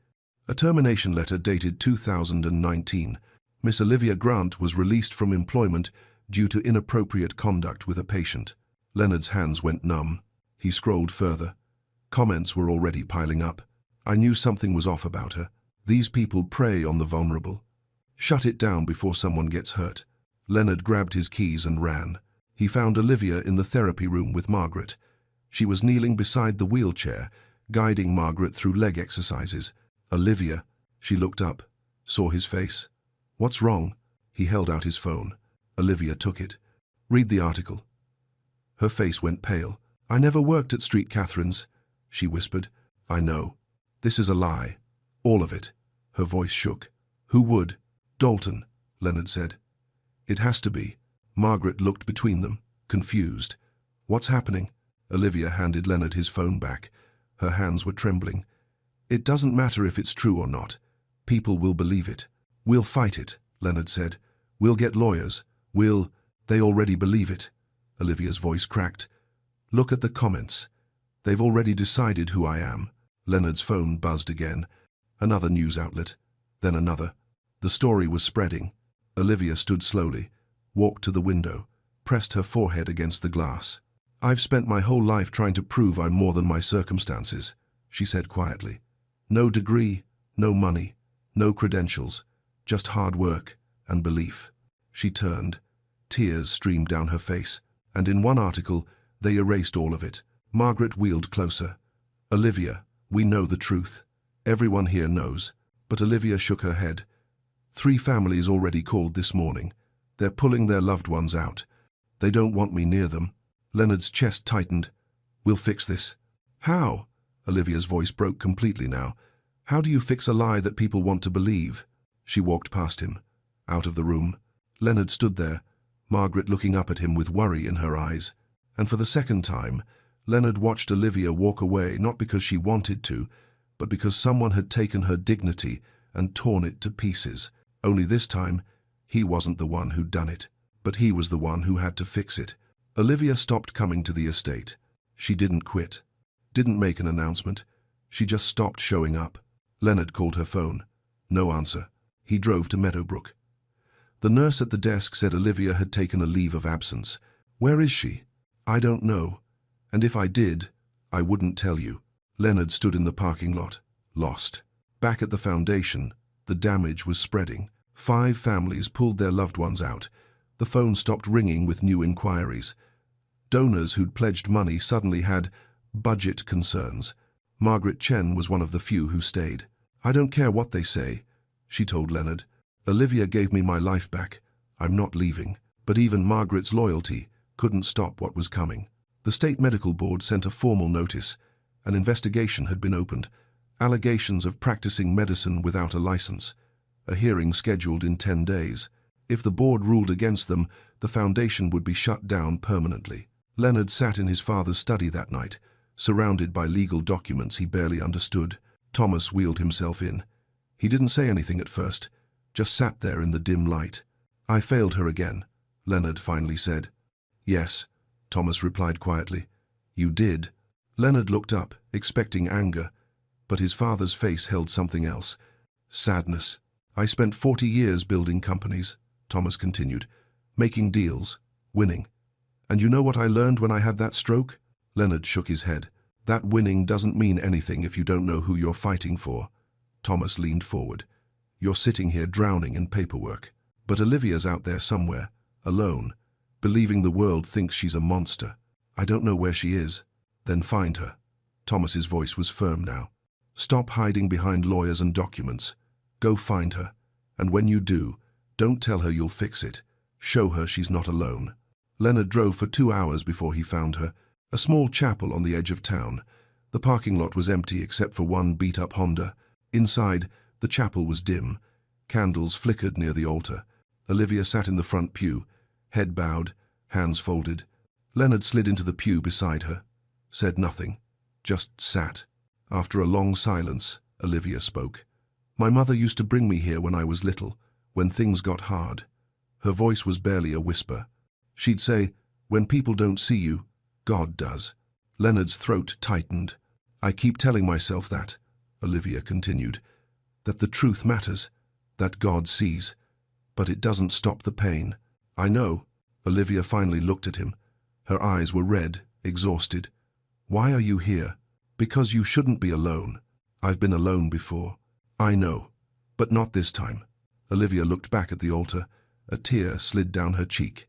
A termination letter dated 2019. Miss Olivia Grant was released from employment due to inappropriate conduct with a patient. Leonard's hands went numb. He scrolled further. Comments were already piling up. "I knew something was off about her. These people prey on the vulnerable. Shut it down before someone gets hurt." Leonard grabbed his keys and ran. He found Olivia in the therapy room with Margaret. She was kneeling beside the wheelchair, guiding Margaret through leg exercises. "Olivia," she looked up, saw his face. "What's wrong?" He held out his phone. Olivia took it. "Read the article." Her face went pale. "I never worked at St. Catherine's," she whispered. "I know. This is a lie. All of it." Her voice shook. "Who would?" "Dalton," Leonard said. "It has to be." Margaret looked between them, confused. "What's happening?" Olivia handed Leonard his phone back. Her hands were trembling. "It doesn't matter if it's true or not. People will believe it. We'll fight it," Leonard said. "We'll get lawyers. They already believe it." Olivia's voice cracked. "Look at the comments. They've already decided who I am." Leonard's phone buzzed again. Another news outlet, then another. The story was spreading. Olivia stood slowly, walked to the window, pressed her forehead against the glass. "I've spent my whole life trying to prove I'm more than my circumstances," she said quietly. "No degree, no money, no credentials, just hard work and belief." She turned. Tears streamed down her face, and in one article, they erased all of it. Margaret wheeled closer. "Olivia, we know the truth. Everyone here knows." But Olivia shook her head. 3 families already called this morning. They're pulling their loved ones out. They don't want me near them. Leonard's chest tightened. "We'll fix this." "How?" Olivia's voice broke completely now. "How do you fix a lie that people want to believe?" She walked past him, out of the room. Leonard stood there, Margaret looking up at him with worry in her eyes. And for the second time, Leonard watched Olivia walk away, not because she wanted to, but because someone had taken her dignity and torn it to pieces. Only this time, he wasn't the one who'd done it, but he was the one who had to fix it. Olivia stopped coming to the estate. She didn't quit, didn't make an announcement. She just stopped showing up. Leonard called her phone. No answer. He drove to Meadowbrook. The nurse at the desk said Olivia had taken a leave of absence. Where is she? I don't know. And if I did, I wouldn't tell you. Leonard stood in the parking lot, lost. Back at the foundation, the damage was spreading. 5 families pulled their loved ones out. The phone stopped ringing with new inquiries. Donors who'd pledged money suddenly had budget concerns. Margaret Chen was one of the few who stayed. I don't care what they say, she told Leonard. Olivia gave me my life back. I'm not leaving. But even Margaret's loyalty couldn't stop what was coming. The State Medical Board sent a formal notice. An investigation had been opened. Allegations of practicing medicine without a license. A hearing scheduled in 10 days. If the board ruled against them, the foundation would be shut down permanently. Leonard sat in his father's study that night, surrounded by legal documents he barely understood. Thomas wheeled himself in. He didn't say anything at first, just sat there in the dim light. I failed her again, Leonard finally said. Yes, Thomas replied quietly. You did. Leonard looked up, expecting anger, but his father's face held something else. Sadness. I spent 40 years building companies, Thomas continued, making deals, winning. And you know what I learned when I had that stroke? Leonard shook his head. That winning doesn't mean anything if you don't know who you're fighting for. Thomas leaned forward. You're sitting here drowning in paperwork. But Olivia's out there somewhere, alone, believing the world thinks she's a monster. I don't know where she is. Then find her. Thomas's voice was firm now. Stop hiding behind lawyers and documents. Go find her. And when you do, don't tell her you'll fix it. Show her she's not alone. Leonard drove for 2 hours before he found her. A small chapel on the edge of town. The parking lot was empty except for one beat-up Honda. Inside, the chapel was dim. Candles flickered near the altar. Olivia sat in the front pew, head bowed, hands folded. Leonard slid into the pew beside her, said nothing, just sat. After a long silence, Olivia spoke. My mother used to bring me here when I was little, when things got hard. Her voice was barely a whisper. She'd say, when people don't see you, God does. Leonard's throat tightened. I keep telling myself that, Olivia continued, that the truth matters, that God sees. But it doesn't stop the pain. I know. Olivia finally looked at him. Her eyes were red, exhausted. Why are you here? Because you shouldn't be alone. I've been alone before. I know. But not this time. Olivia looked back at the altar. A tear slid down her cheek.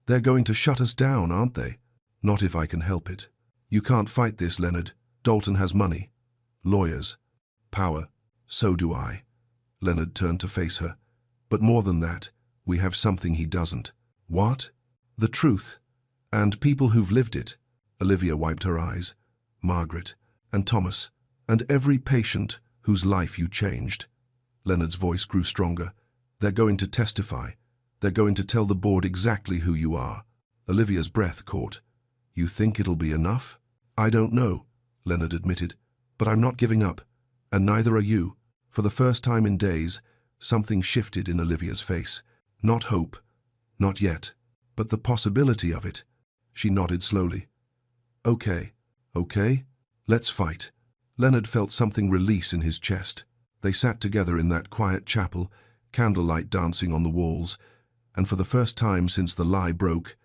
They're going to shut us down, aren't they? Not if I can help it. You can't fight this, Leonard. Dalton has money. Lawyers. Power. So do I. Leonard turned to face her. But more than that, we have something he doesn't. What? The truth. And people who've lived it. Olivia wiped her eyes. Margaret. And Thomas. And every patient whose life you changed. Leonard's voice grew stronger. They're going to testify. They're going to tell the board exactly who you are. Olivia's breath caught. You think it'll be enough? I don't know, Leonard admitted. But I'm not giving up. And neither are you. For the first time in days, something shifted in Olivia's face. Not hope. Not yet. But the possibility of it. She nodded slowly. Okay. Okay? Let's fight. Leonard felt something release in his chest. They sat together in that quiet chapel, candlelight dancing on the walls, and for the first time since the lie broke,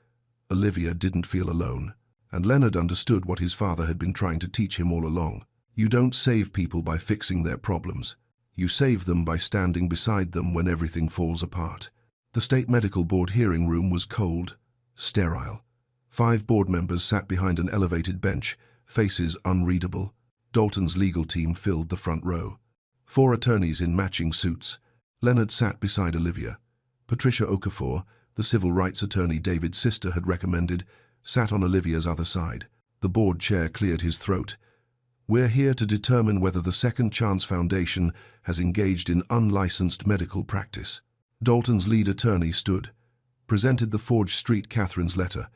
Olivia didn't feel alone. And Leonard understood what his father had been trying to teach him all along. You don't save people by fixing their problems. You save them by standing beside them when everything falls apart. The State Medical Board hearing room was cold, sterile. 5 board members sat behind an elevated bench, faces unreadable. Dalton's legal team filled the front row. 4 attorneys in matching suits. Leonard sat beside Olivia. Patricia Okafor, the civil rights attorney David's sister had recommended, sat on Olivia's other side. The board chair cleared his throat. We're here to determine whether the Second Chance Foundation has engaged in unlicensed medical practice. Dalton's lead attorney stood, presented the forged Street Catherine's letter,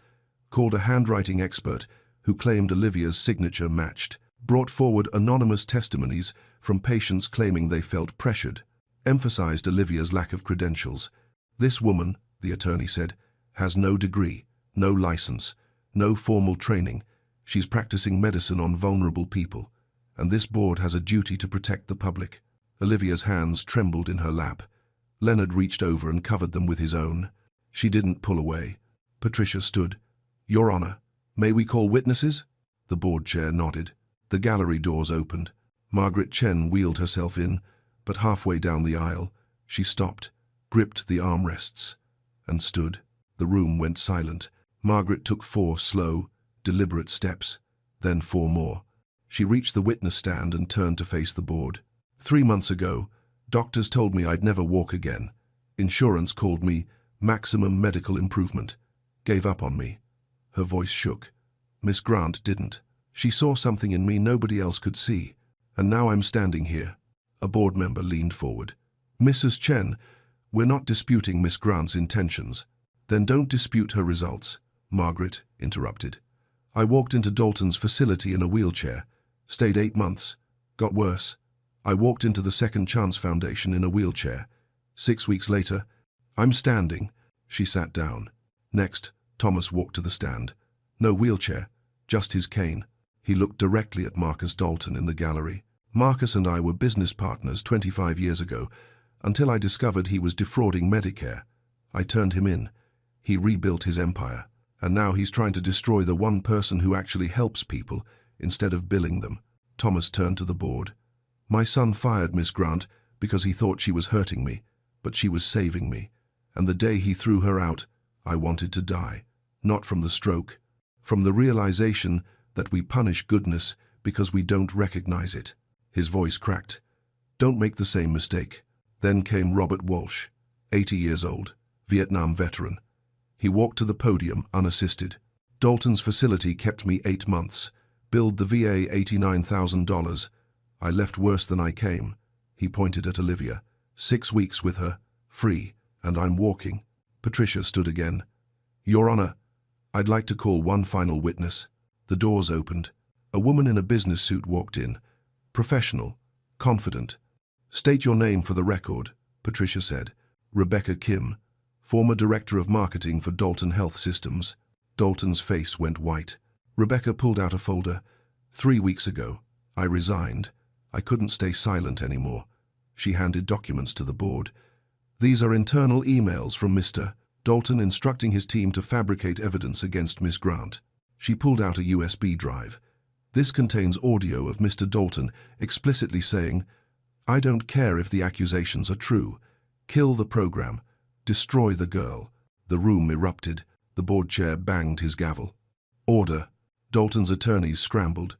called a handwriting expert who claimed Olivia's signature matched, brought forward anonymous testimonies from patients claiming they felt pressured, emphasized Olivia's lack of credentials. This woman, the attorney said, has no degree, no license, no formal training. She's practicing medicine on vulnerable people, and this board has a duty to protect the public. Olivia's hands trembled in her lap. Leonard reached over and covered them with his own. She didn't pull away. Patricia stood. "Your Honor, may we call witnesses?" The board chair nodded. The gallery doors opened. Margaret Chen wheeled herself in, but halfway down the aisle, she stopped, gripped the armrests, and stood. The room went silent. Margaret took 4 slow, deliberate steps, then 4 more. She reached the witness stand and turned to face the board. 3 months ago, doctors told me I'd never walk again. Insurance called me maximum medical improvement. Gave up on me. Her voice shook. Miss Grant didn't. She saw something in me nobody else could see. And now I'm standing here. A board member leaned forward. "Mrs. Chen, we're not disputing Miss Grant's intentions." "Then don't dispute her results," Margaret interrupted. "I walked into Dalton's facility in a wheelchair, stayed 8 months, got worse. I walked into the Second Chance Foundation in a wheelchair. 6 weeks later, I'm standing." She sat down. Next, Thomas walked to the stand. No wheelchair, just his cane. He looked directly at Marcus Dalton in the gallery. "Marcus and I were business partners 25 years ago, until I discovered he was defrauding Medicare. I turned him in. He rebuilt his empire, and now he's trying to destroy the one person who actually helps people instead of billing them." Thomas turned to the board. "My son fired Miss Grant because he thought she was hurting me, but she was saving me. And the day he threw her out, I wanted to die. Not from the stroke, from the realization that we punish goodness because we don't recognize it." His voice cracked. "Don't make the same mistake." Then came Robert Walsh, 80 years old, Vietnam veteran. He walked to the podium unassisted. "Dalton's facility kept me 8 months, billed the VA $89,000. I left worse than I came." He pointed at Olivia. 6 weeks with her, free, and I'm walking. Patricia stood again. "Your Honor, I'd like to call one final witness." The doors opened. A woman in a business suit walked in. Professional, confident. "State your name for the record," Patricia said. "Rebecca Kim, former Director of Marketing for Dalton Health Systems." Dalton's face went white. Rebecca pulled out a folder. 3 weeks ago, I resigned. I couldn't stay silent anymore." She handed documents to the board. "These are internal emails from Mr. Dalton instructing his team to fabricate evidence against Miss Grant." She pulled out a USB drive. "This contains audio of Mr. Dalton explicitly saying, 'I don't care if the accusations are true. Kill the program. Destroy the girl.'" The room erupted. The board chair banged his gavel. "Order." Dalton's attorneys scrambled,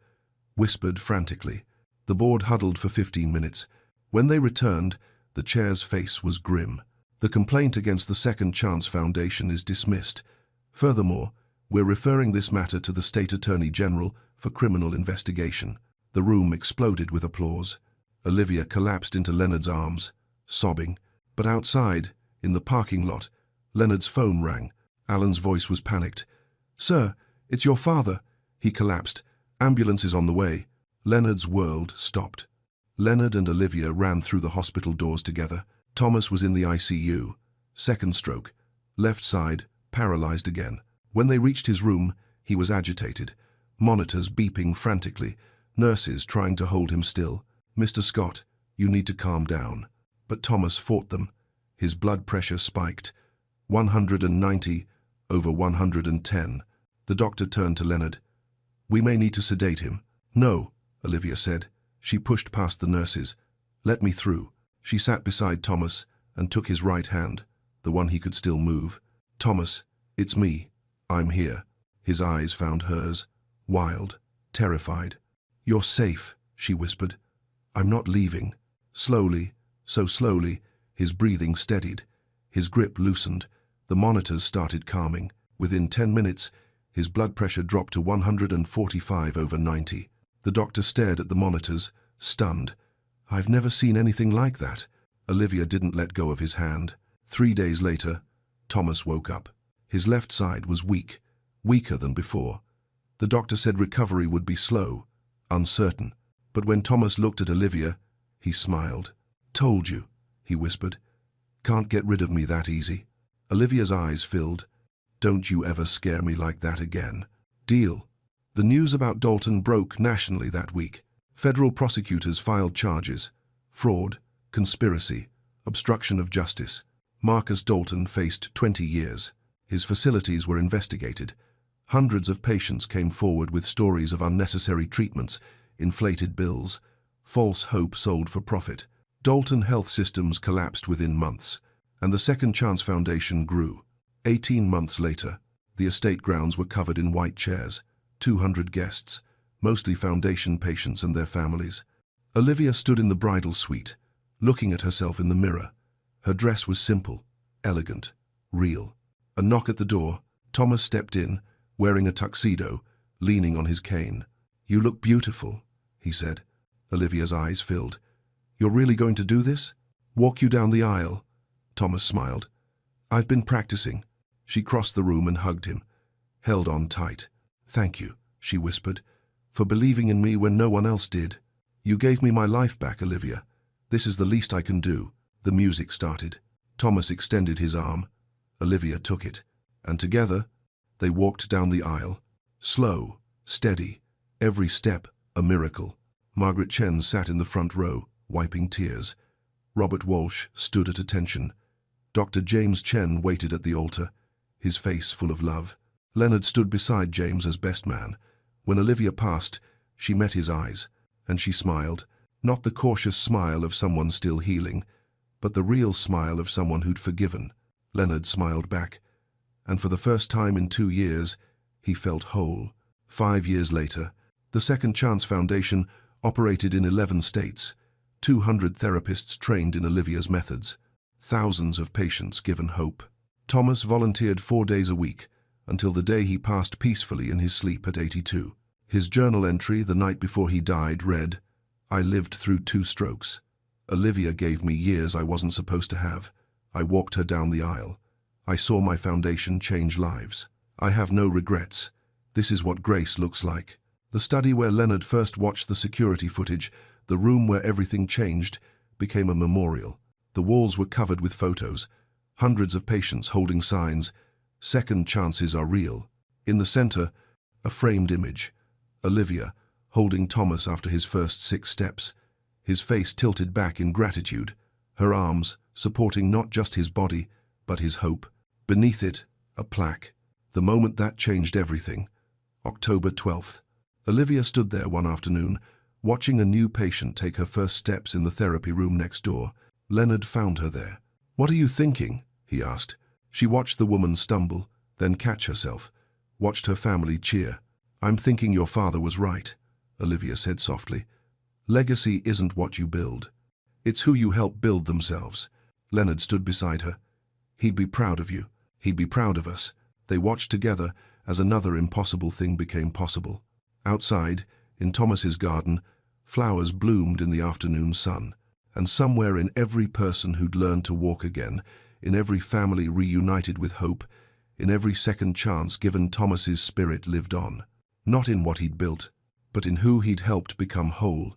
whispered frantically. The board huddled for 15 minutes. When they returned, the chair's face was grim. "The complaint against the Second Chance Foundation is dismissed. Furthermore, we're referring this matter to the State Attorney General for criminal investigation." The room exploded with applause. Olivia collapsed into Leonard's arms, sobbing. But outside, in the parking lot, Leonard's phone rang. Alan's voice was panicked. "Sir, it's your father." He collapsed. "Ambulance is on the way." Leonard's world stopped. Leonard and Olivia ran through the hospital doors together. Thomas was in the ICU. Second stroke. Left side, paralyzed again. When they reached his room, he was agitated. Monitors beeping frantically. Nurses trying to hold him still. "Mr. Scott, you need to calm down." But Thomas fought them. His blood pressure spiked. 190 over 110. The doctor turned to Leonard. "We may need to sedate him." "No," Olivia said. She pushed past the nurses. "Let me through." She sat beside Thomas and took his right hand, the one he could still move. "Thomas, it's me. I'm here." His eyes found hers, wild, terrified. "You're safe," she whispered. "I'm not leaving." Slowly, so slowly, his breathing steadied. His grip loosened. The monitors started calming. Within 10 minutes, his blood pressure dropped to 145 over 90. The doctor stared at the monitors, stunned. "I've never seen anything like that." Olivia didn't let go of his hand. 3 days later, Thomas woke up. His left side was weak, weaker than before. The doctor said recovery would be slow, uncertain. But when Thomas looked at Olivia, he smiled. "Told you," he whispered. "Can't get rid of me that easy." Olivia's eyes filled. "Don't you ever scare me like that again." Deal. The news about Dalton broke nationally that week. Federal prosecutors filed charges: fraud, conspiracy, Obstruction of justice. Marcus Dalton faced 20 years. His facilities were investigated. Hundreds of patients came forward with stories of unnecessary treatments, inflated bills, false hope sold for profit. Dalton health systems collapsed within months, and the Second Chance Foundation grew. 18 months later, the estate grounds were covered in white chairs, 200 guests, mostly foundation patients and their families. Olivia stood in the bridal suite, looking at herself in the mirror. Her dress was simple, elegant, real. A knock at the door. Thomas stepped in, wearing a tuxedo, leaning on his cane. "You look beautiful," he said. Olivia's eyes filled. "You're really going to do this? Walk you down the aisle?" Thomas smiled. "I've been practicing." She crossed the room and hugged him, held on tight. "Thank you," she whispered, "for believing in me when no one else did. You gave me my life back, Olivia. This is the least I can do." The music started. Thomas extended his arm. Olivia took it, and together they walked down the aisle. Slow, steady, every step a miracle. Margaret Chen sat in the front row, wiping tears. Robert Walsh stood at attention. Dr. James Chen waited at the altar, his face full of love. Leonard stood beside James as best man. When Olivia passed, she met his eyes, and she smiled, not the cautious smile of someone still healing, but the real smile of someone who'd forgiven. Leonard smiled back, and for the first time in 2 years, he felt whole. 5 years later, the Second Chance Foundation operated in 11 states, 200 therapists trained in Olivia's methods, thousands of patients given hope. Thomas volunteered 4 days a week, until the day he passed peacefully in his sleep at 82. His journal entry the night before he died read, "I lived through 2 strokes. Olivia gave me years I wasn't supposed to have. I walked her down the aisle. I saw my foundation change lives. I have no regrets. This is what grace looks like." The study where Leonard first watched the security footage, the room where everything changed, became a memorial. The walls were covered with photos, hundreds of patients holding signs, "Second chances are real." In the center, a framed image, Olivia holding Thomas after his first 6 steps, his face tilted back in gratitude, her arms supporting not just his body, but his hope. Beneath it, a plaque. The moment that changed everything. October 12th. Olivia stood there one afternoon, watching a new patient take her first steps in the therapy room next door. Leonard found her there. "What are you thinking?" he asked. She watched the woman stumble, then catch herself, watched her family cheer. "I'm thinking your father was right," Olivia said softly. "Legacy isn't what you build. It's who you help build themselves." Leonard stood beside her. "He'd be proud of you. He'd be proud of us." They watched together as another impossible thing became possible. Outside, in Thomas's garden, flowers bloomed in the afternoon sun, and somewhere in every person who'd learned to walk again, in every family reunited with hope, in every second chance given, Thomas's spirit lived on. Not in what he'd built, but in who he'd helped become whole.